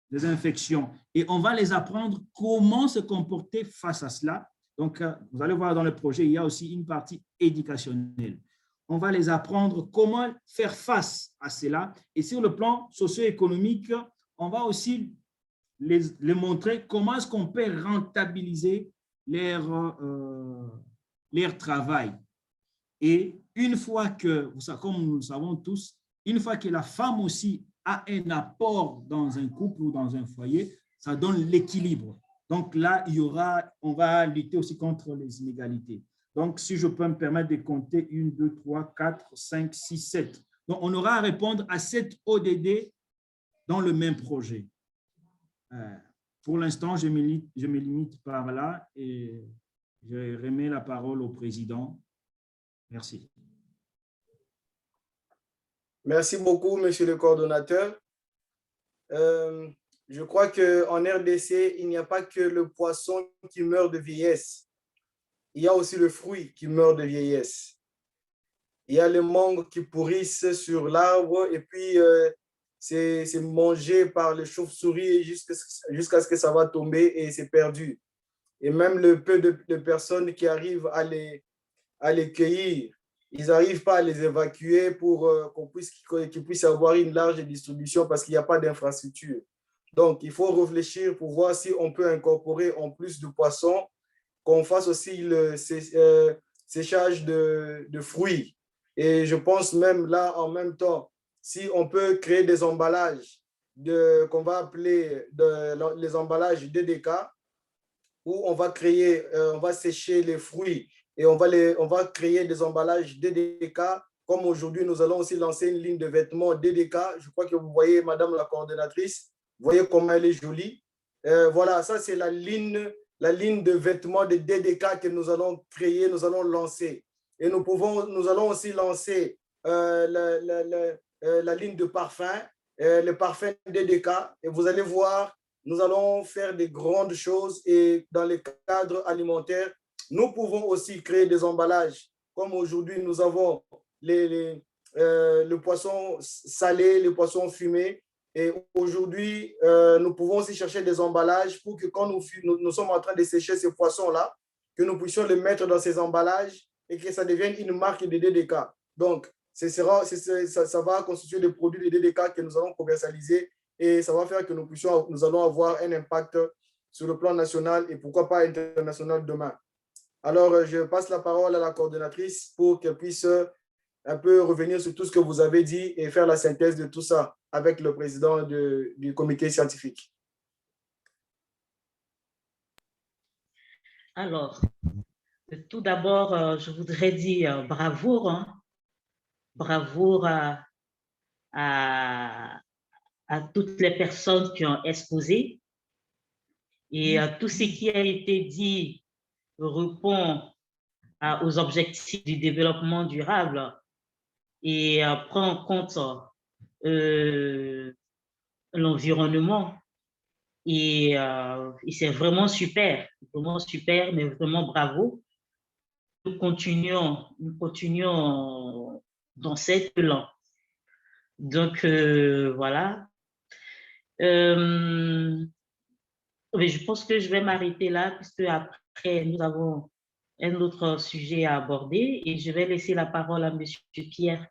des infections. Et on va les apprendre comment se comporter face à cela. Donc, vous allez voir dans le projet, il y a aussi une partie éducationnelle. On va les apprendre comment faire face à cela. Et sur le plan socio-économique, on va aussi les montrer comment est-ce qu'on peut rentabiliser leur travail. Et une fois que, comme nous le savons tous, une fois que la femme aussi a un apport dans un couple ou dans un foyer, ça donne l'équilibre. Donc là, on va lutter aussi contre les inégalités. Donc, si je peux me permettre de compter 1, 2, 3, 4, 5, 6, 7. Donc, on aura à répondre à 7 ODD dans le même projet. Pour l'instant, je me limite par là et je remets la parole au président. Merci. Merci beaucoup, monsieur le coordonnateur. Je crois qu'en RDC, il n'y a pas que le poisson qui meurt de vieillesse. Il y a aussi le fruit qui meurt de vieillesse. Il y a les mangues qui pourrissent sur l'arbre et puis c'est mangé par les chauves-souris jusqu'à ce que ça va tomber et c'est perdu. Et même le peu de personnes qui arrivent à les cueillir, ils n'arrivent pas à les évacuer pour qu'ils puissent avoir une large distribution parce qu'il n'y a pas d'infrastructure. Donc, il faut réfléchir pour voir si on peut incorporer en plus de poissons, qu'on fasse aussi le séchage de fruits. Et je pense même là, en même temps, si on peut créer des emballages qu'on va appeler les emballages DDK, où on va sécher les fruits et on va créer des emballages DDK. Comme aujourd'hui, nous allons aussi lancer une ligne de vêtements DDK. Je crois que vous voyez, madame la coordonnatrice, vous voyez comment elle est jolie. Voilà, ça c'est la ligne de vêtements de DDK que nous allons créer, nous allons lancer. Et nous allons aussi lancer la ligne de parfums, le parfum DDK. Et vous allez voir, nous allons faire des grandes choses et dans le cadre alimentaire, Nous pouvons aussi créer des emballages, comme aujourd'hui nous avons le poisson salé, le poisson fumé. Et aujourd'hui, nous pouvons aussi chercher des emballages pour que quand nous sommes en train de sécher ces poissons-là, que nous puissions les mettre dans ces emballages et que ça devienne une marque de DDK. Donc, ça va constituer des produits de DDK que nous allons commercialiser et ça va faire que nous allons avoir un impact sur le plan national et pourquoi pas international demain. Alors, je passe la parole à la coordonnatrice pour qu'elle puisse un peu revenir sur tout ce que vous avez dit et faire la synthèse de tout ça avec le président du comité scientifique. Alors, tout d'abord, je voudrais dire bravoure, bravoure à toutes les personnes qui ont exposé. Et tout ce qui a été dit répond aux objectifs du développement durable et prend en compte l'environnement. Et c'est vraiment super, mais vraiment bravo. Nous continuons dans cette plan. Donc, voilà. Mais je pense que je vais m'arrêter là, puisque après, nous avons un autre sujet à aborder et je vais laisser la parole à M. Pierre.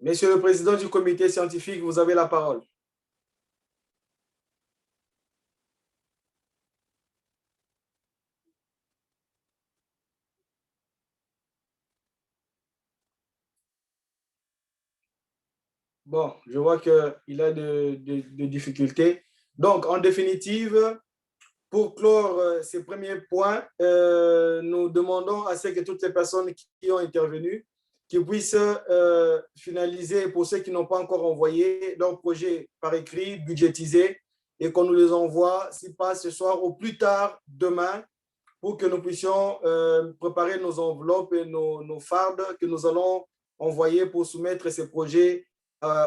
Monsieur le président du comité scientifique, vous avez la parole. Bon, je vois qu'il a de difficultés. Donc, en définitive, pour clore ces premiers points, nous demandons à ce que toutes les personnes qui ont intervenu, qui puissent finaliser, pour ceux qui n'ont pas encore envoyé, leur projet par écrit, budgétisé, et qu'on nous les envoie, si pas ce soir, au plus tard demain, pour que nous puissions préparer nos enveloppes et nos fardes que nous allons envoyer pour soumettre ces projets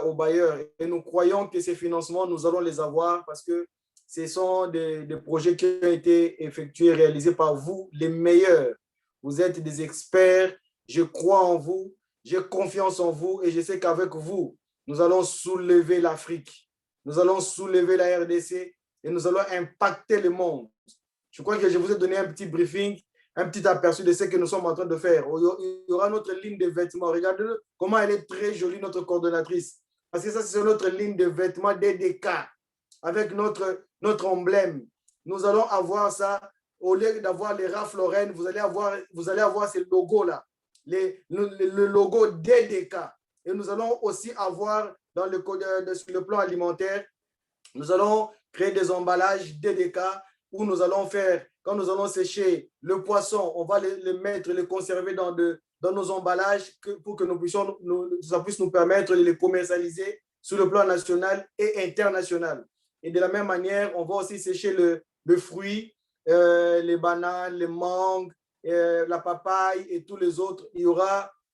aux bailleurs. Et nous croyons que ces financements, nous allons les avoir parce que ce sont des projets qui ont été effectués, réalisés par vous, les meilleurs. Vous êtes des experts, je crois en vous, j'ai confiance en vous et je sais qu'avec vous, nous allons soulever l'Afrique, nous allons soulever la RDC et nous allons impacter le monde. Je crois que je vous ai donné un petit briefing, un petit aperçu de ce que nous sommes en train de faire. Il y aura notre ligne de vêtements. Regardez comment elle est très jolie, notre coordonnatrice. Parce que ça, c'est notre ligne de vêtements DDK avec notre emblème. Nous allons avoir ça. Au lieu d'avoir les Ralph Lauren, vous allez avoir ce logo-là, le logo DDK. Et nous allons aussi avoir, sur le plan alimentaire, nous allons créer des emballages DDK où nous allons faire, quand nous allons sécher le poisson, on va le mettre, le conserver dans nos emballages pour que ça puisse nous permettre de les commercialiser sur le plan national et international. Et de la même manière, on va aussi sécher le fruit, les bananes, les mangues, la papaye et tous les autres.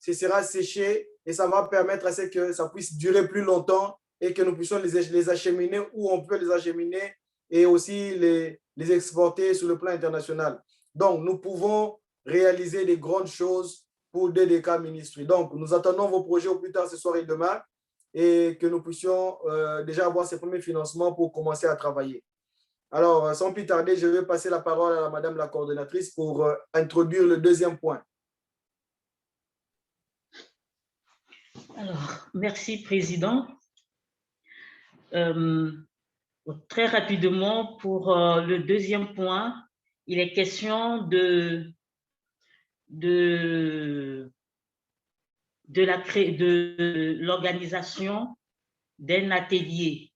Ce sera séché et ça va permettre à ce que ça puisse durer plus longtemps et que nous puissions les acheminer où on peut les acheminer et aussi les exporter sur le plan international. Donc, nous pouvons réaliser des grandes choses pour DDK Ministry. Donc, nous attendons vos projets au plus tard ce soir et demain et que nous puissions déjà avoir ces premiers financements pour commencer à travailler. Alors, sans plus tarder, je vais passer la parole à Madame la coordonnatrice pour introduire le deuxième point. Alors, merci, Président. Très rapidement, pour le deuxième point, il est question de l'organisation d'un atelier.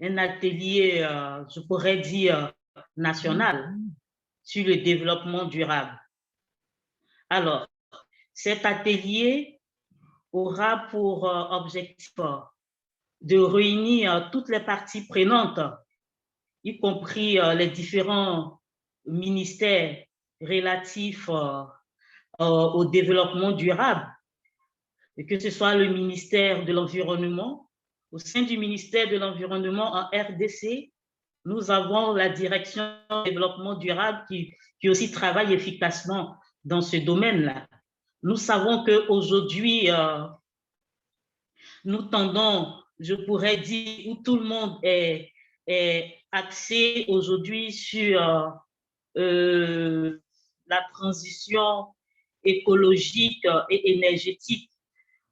Un atelier, je pourrais dire, national sur le développement durable. Alors, cet atelier aura pour objectif de réunir toutes les parties prenantes, y compris les différents ministères relatifs au développement durable, et que ce soit le ministère de l'Environnement. Au sein du ministère de l'Environnement en RDC, nous avons la direction du développement durable qui aussi travaille efficacement dans ce domaine-là. Nous savons qu'aujourd'hui, nous tendons, je pourrais dire, où tout le monde est axé aujourd'hui sur la transition écologique et énergétique.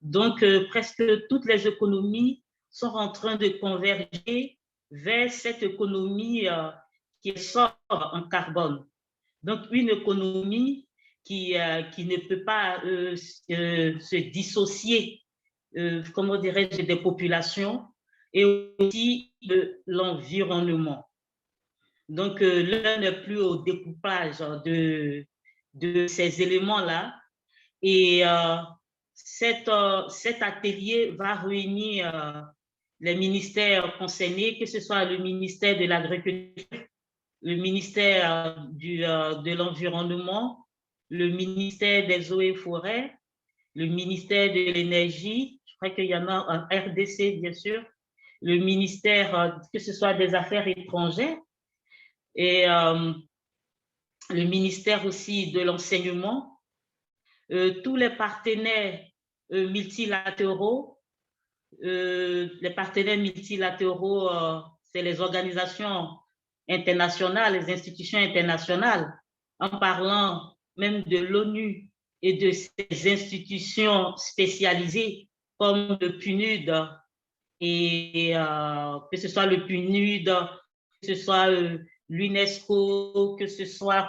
Donc, presque toutes les économies sont en train de converger vers cette économie qui est sobre en carbone. Donc, une économie qui ne peut pas se dissocier, comment dirais-je, des populations et aussi de l'environnement. Donc, l'un n'est plus au découpage de ces éléments-là. Et cet atelier va réunir les ministères concernés, que ce soit le ministère de l'Agriculture, le ministère de l'Environnement, le ministère des Eaux et Forêts, le ministère de l'Énergie, je crois qu'il y en a un RDC, bien sûr, le ministère, que ce soit des Affaires étrangères, et le ministère aussi de l'Enseignement, tous les partenaires multilatéraux. Les partenaires multilatéraux, c'est les organisations internationales, les institutions internationales, en parlant même de l'ONU et de ces institutions spécialisées comme le PNUD, et que ce soit le PNUD, que ce soit l'UNESCO, que ce soit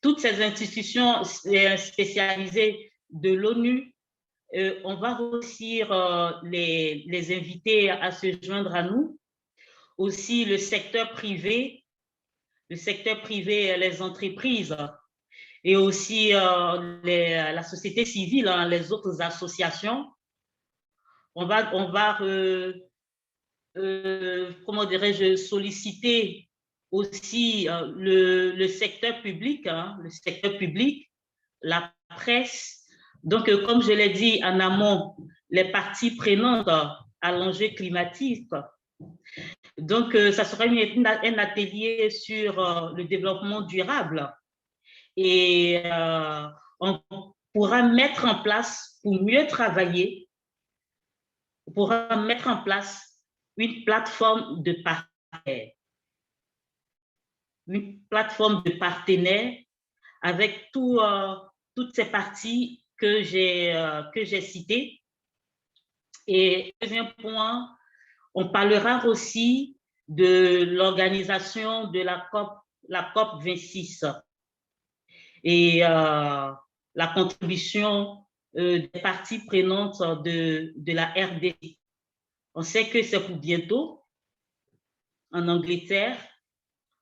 toutes ces institutions spécialisées de l'ONU. On va réussir les inviter à se joindre à nous. Aussi le secteur privé, les entreprises et aussi la société civile, hein, les autres associations. On va comment dirais-je, solliciter aussi le secteur public, hein, la presse. Donc, comme je l'ai dit en amont, les parties prenantes à l'enjeu climatique. Donc, ça sera un atelier sur le développement durable. Et on pourra mettre en place, pour mieux travailler, on pourra mettre en place une plateforme de partenaires. Une plateforme de partenaires avec toutes ces parties que j'ai citées. Et deuxième point, on parlera aussi de l'organisation de la COP 26 et la contribution des parties prenantes de la RDC. On sait que c'est pour bientôt en Angleterre.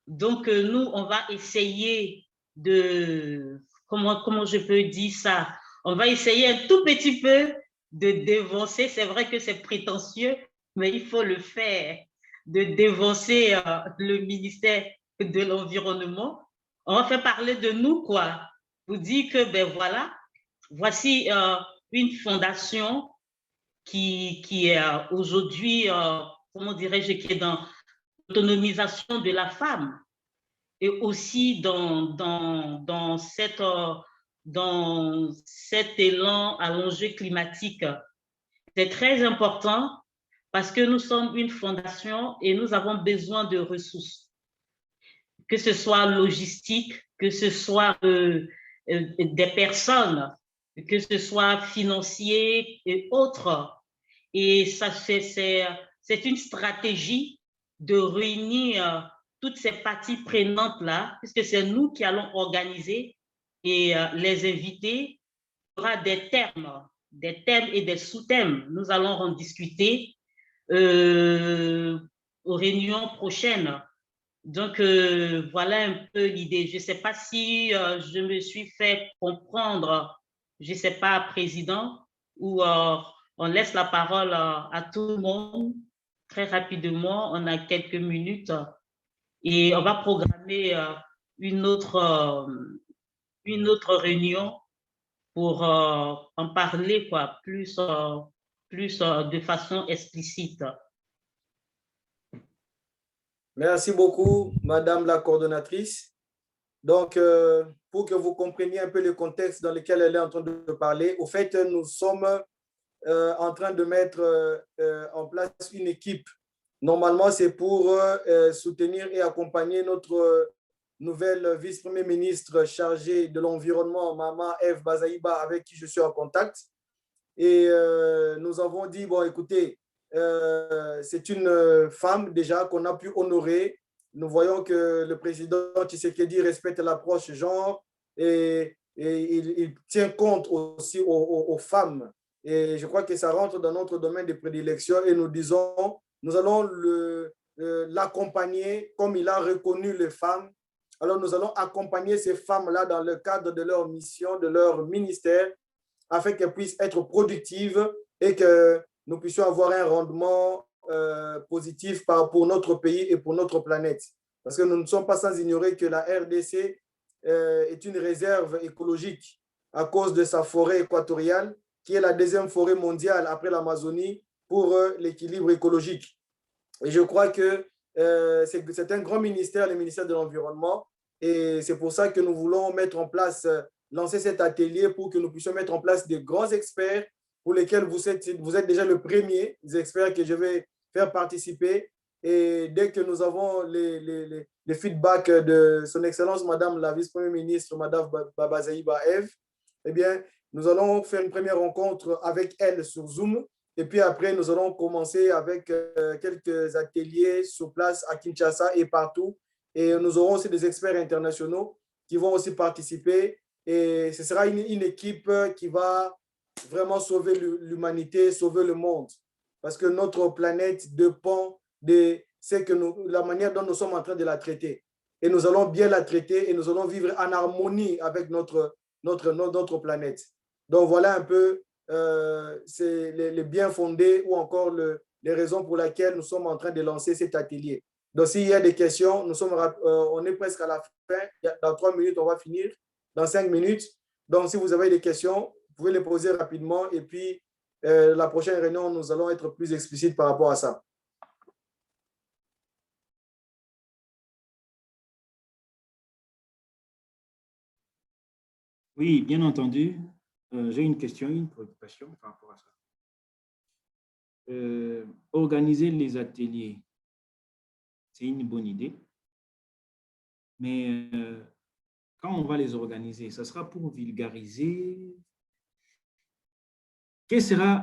Donc, nous, on va essayer de, comment je peux dire ça? On va essayer un tout petit peu de dévancer. C'est vrai que c'est prétentieux, mais il faut le faire, de dévancer le ministère de l'Environnement. On va faire parler de nous, quoi, pour dire que, ben voilà, voici une fondation qui est aujourd'hui, comment dirais-je, qui est dans l'autonomisation de la femme et aussi dans cet élan à l'enjeu climatique. C'est très important parce que nous sommes une fondation et nous avons besoin de ressources, que ce soit logistique, que ce soit des personnes, que ce soit financier et autres. Et ça, c'est une stratégie de réunir toutes ces parties prenantes-là, puisque c'est nous qui allons organiser et les inviter. Il y aura des thèmes et des sous-thèmes. Nous allons en discuter aux réunions prochaines. Donc, voilà un peu l'idée. Je ne sais pas si je me suis fait comprendre, je ne sais pas, Président, ou on laisse la parole à tout le monde très rapidement. On a quelques minutes et on va programmer une autre une autre réunion pour en parler quoi, plus de façon explicite. Merci beaucoup, Madame la coordonnatrice. Donc, pour que vous compreniez un peu le contexte dans lequel elle est en train de parler, au fait, nous sommes en train de mettre en place une équipe. Normalement, c'est pour soutenir et accompagner notre nouvelle vice-premier ministre chargée de l'environnement, Maman Eve Bazaïba, avec qui je suis en contact. Et nous avons dit, bon, écoutez, c'est une femme déjà qu'on a pu honorer. Nous voyons que le président Tshisekedi respecte l'approche genre et il tient compte aussi aux femmes. Et je crois que ça rentre dans notre domaine de prédilection et nous disons, nous allons l'accompagner comme il a reconnu les femmes. Alors nous allons accompagner ces femmes-là dans le cadre de leur mission, de leur ministère, afin qu'elles puissent être productives et que nous puissions avoir un rendement positif pour notre pays et pour notre planète. Parce que nous ne sommes pas sans ignorer que la RDC est une réserve écologique à cause de sa forêt équatoriale, qui est la deuxième forêt mondiale après l'Amazonie pour l'équilibre écologique. Et je crois que c'est un grand ministère, le ministère de l'Environnement, et c'est pour ça que nous voulons mettre en place, lancer cet atelier pour que nous puissions mettre en place des grands experts pour lesquels vous êtes déjà le premier des experts que je vais faire participer. Et dès que nous avons les feedbacks de son Excellence, Madame la Vice-Première ministre, Madame Bazaïba Eve, eh bien, nous allons faire une première rencontre avec elle sur Zoom. Et puis après, nous allons commencer avec quelques ateliers sur place à Kinshasa et partout. Et nous aurons aussi des experts internationaux qui vont aussi participer. Et ce sera une équipe qui va vraiment sauver l'humanité, sauver le monde. Parce que notre planète dépend de la manière dont nous sommes en train de la traiter. Et nous allons bien la traiter et nous allons vivre en harmonie avec notre planète. Donc voilà un peu c'est les bien fondés ou encore les raisons pour lesquelles nous sommes en train de lancer cet atelier. Donc s'il y a des questions, on est presque à la fin. Dans 3 minutes, on va finir. Dans 5 minutes. Donc si vous avez des questions, vous pouvez les poser rapidement et puis la prochaine réunion, nous allons être plus explicites par rapport à ça. Oui, bien entendu. J'ai une question, une préoccupation par rapport à ça. Organiser les ateliers, c'est une bonne idée. Mais quand on va les organiser, ça sera pour vulgariser. Quel sera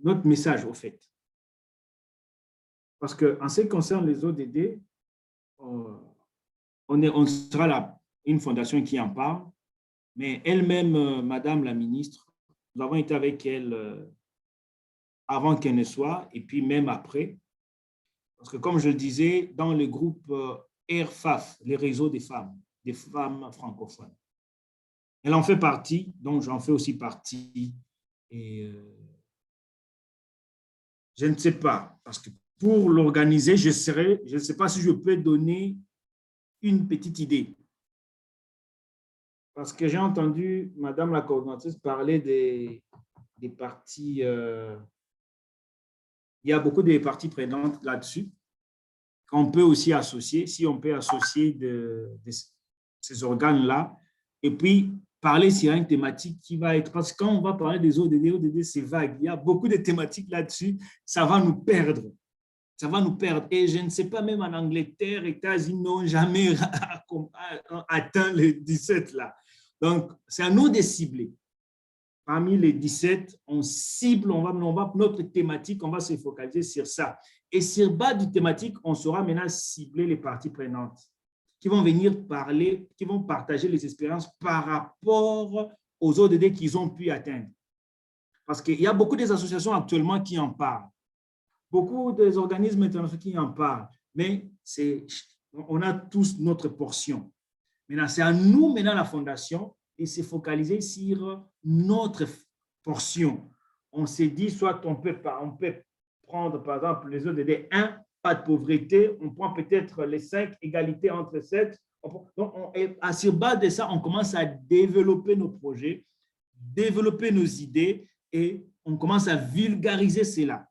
notre message, au fait? Parce qu'en ce qui concerne les ODD, on sera là, une fondation qui en parle, mais elle-même, Madame la ministre, nous avons été avec elle avant qu'elle ne soit, et puis même après. Parce que comme je le disais, dans le groupe RFAF, les réseaux des femmes francophones, elle en fait partie, donc j'en fais aussi partie. Et je ne sais pas, parce que pour l'organiser, je ne sais pas si je peux donner une petite idée. Parce que j'ai entendu Madame la coordonnatrice parler des parties. Il y a beaucoup de parties prenantes là-dessus qu'on peut aussi associer, si on peut associer ces organes-là, et puis parler sur une thématique qui va être… Parce que quand on va parler des ODD, c'est vague. Il y a beaucoup de thématiques là-dessus. Ça va nous perdre. Ça va nous perdre. Et je ne sais pas, même en Angleterre, États-Unis n'ont jamais atteint les 17 là. Donc, c'est à nous de cibler. Parmi les 17, on cible, notre thématique, on va se focaliser sur ça. Et sur bas du thématique, on saura maintenant cibler les parties prenantes qui vont venir parler, qui vont partager les expériences par rapport aux ODD qu'ils ont pu atteindre. Parce qu'il y a beaucoup des associations actuellement qui en parlent. Beaucoup des organismes internationaux qui en parlent. Mais on a tous notre portion. Maintenant, c'est à nous, maintenant, la Fondation, de se focaliser sur notre portion. On s'est dit, soit on peut prendre, par exemple, les ODD 1, pas de pauvreté, on prend peut-être les 5, égalité entre 7, Et à sur base de ça, on commence à développer nos projets, développer nos idées et on commence à vulgariser cela.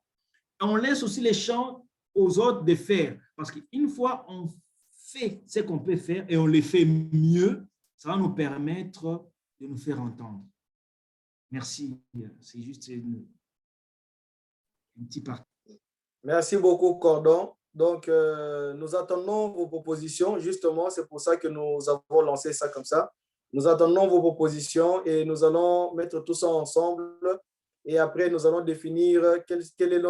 On laisse aussi les champs aux autres de faire parce qu'une fois on fait ce qu'on peut faire et on le fait mieux, ça va nous permettre de nous faire entendre. Merci. C'est juste une petite partie. Merci beaucoup, Cordon. Donc, nous attendons vos propositions. Justement, c'est pour ça que nous avons lancé ça comme ça. Nous attendons vos propositions et nous allons mettre tout ça ensemble. Et après, nous allons définir quelle est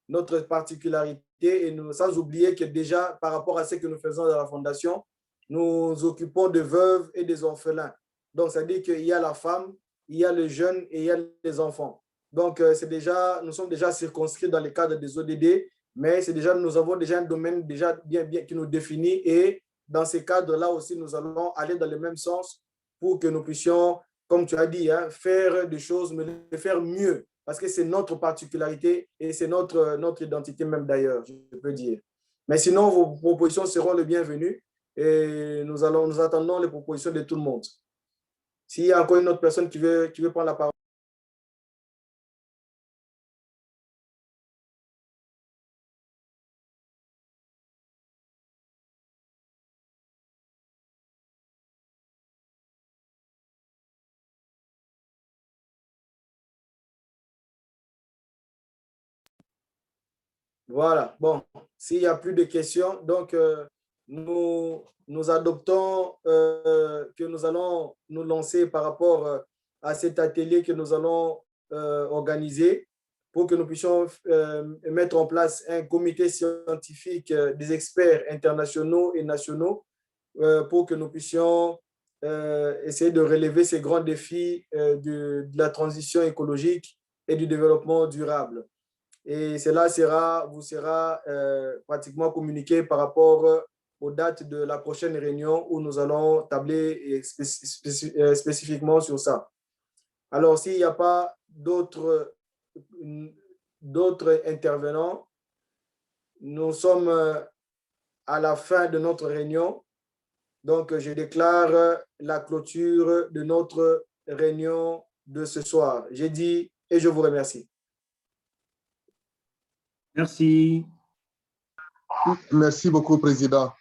notre particularité. Et nous, sans oublier que déjà, par rapport à ce que nous faisons dans la Fondation, nous occupons de veuves et des orphelins. Donc, ça veut dire qu'il y a la femme, il y a les jeunes et il y a les enfants. Donc, nous sommes déjà circonscrits dans le cadre des ODD, mais nous avons déjà un domaine déjà bien qui nous définit et dans ces cadres-là aussi, nous allons aller dans le même sens pour que nous puissions, comme tu as dit, faire des choses, mais les faire mieux parce que c'est notre particularité et c'est notre identité même d'ailleurs, je peux dire. Mais sinon, vos propositions seront les bienvenues et nous attendons les propositions de tout le monde. S'il y a encore une autre personne qui veut prendre la parole. Voilà, bon, s'il n'y a plus de questions, donc nous adoptons que nous allons nous lancer par rapport à cet atelier que nous allons organiser pour que nous puissions mettre en place un comité scientifique des experts internationaux et nationaux pour que nous puissions essayer de relever ces grands défis de la transition écologique et du développement durable. Et cela vous sera pratiquement communiqué par rapport aux dates de la prochaine réunion où nous allons tabler spécifiquement sur ça. Alors, s'il n'y a pas d'autres intervenants, nous sommes à la fin de notre réunion. Donc, je déclare la clôture de notre réunion de ce soir. J'ai dit et je vous remercie. Merci. Merci beaucoup, Président.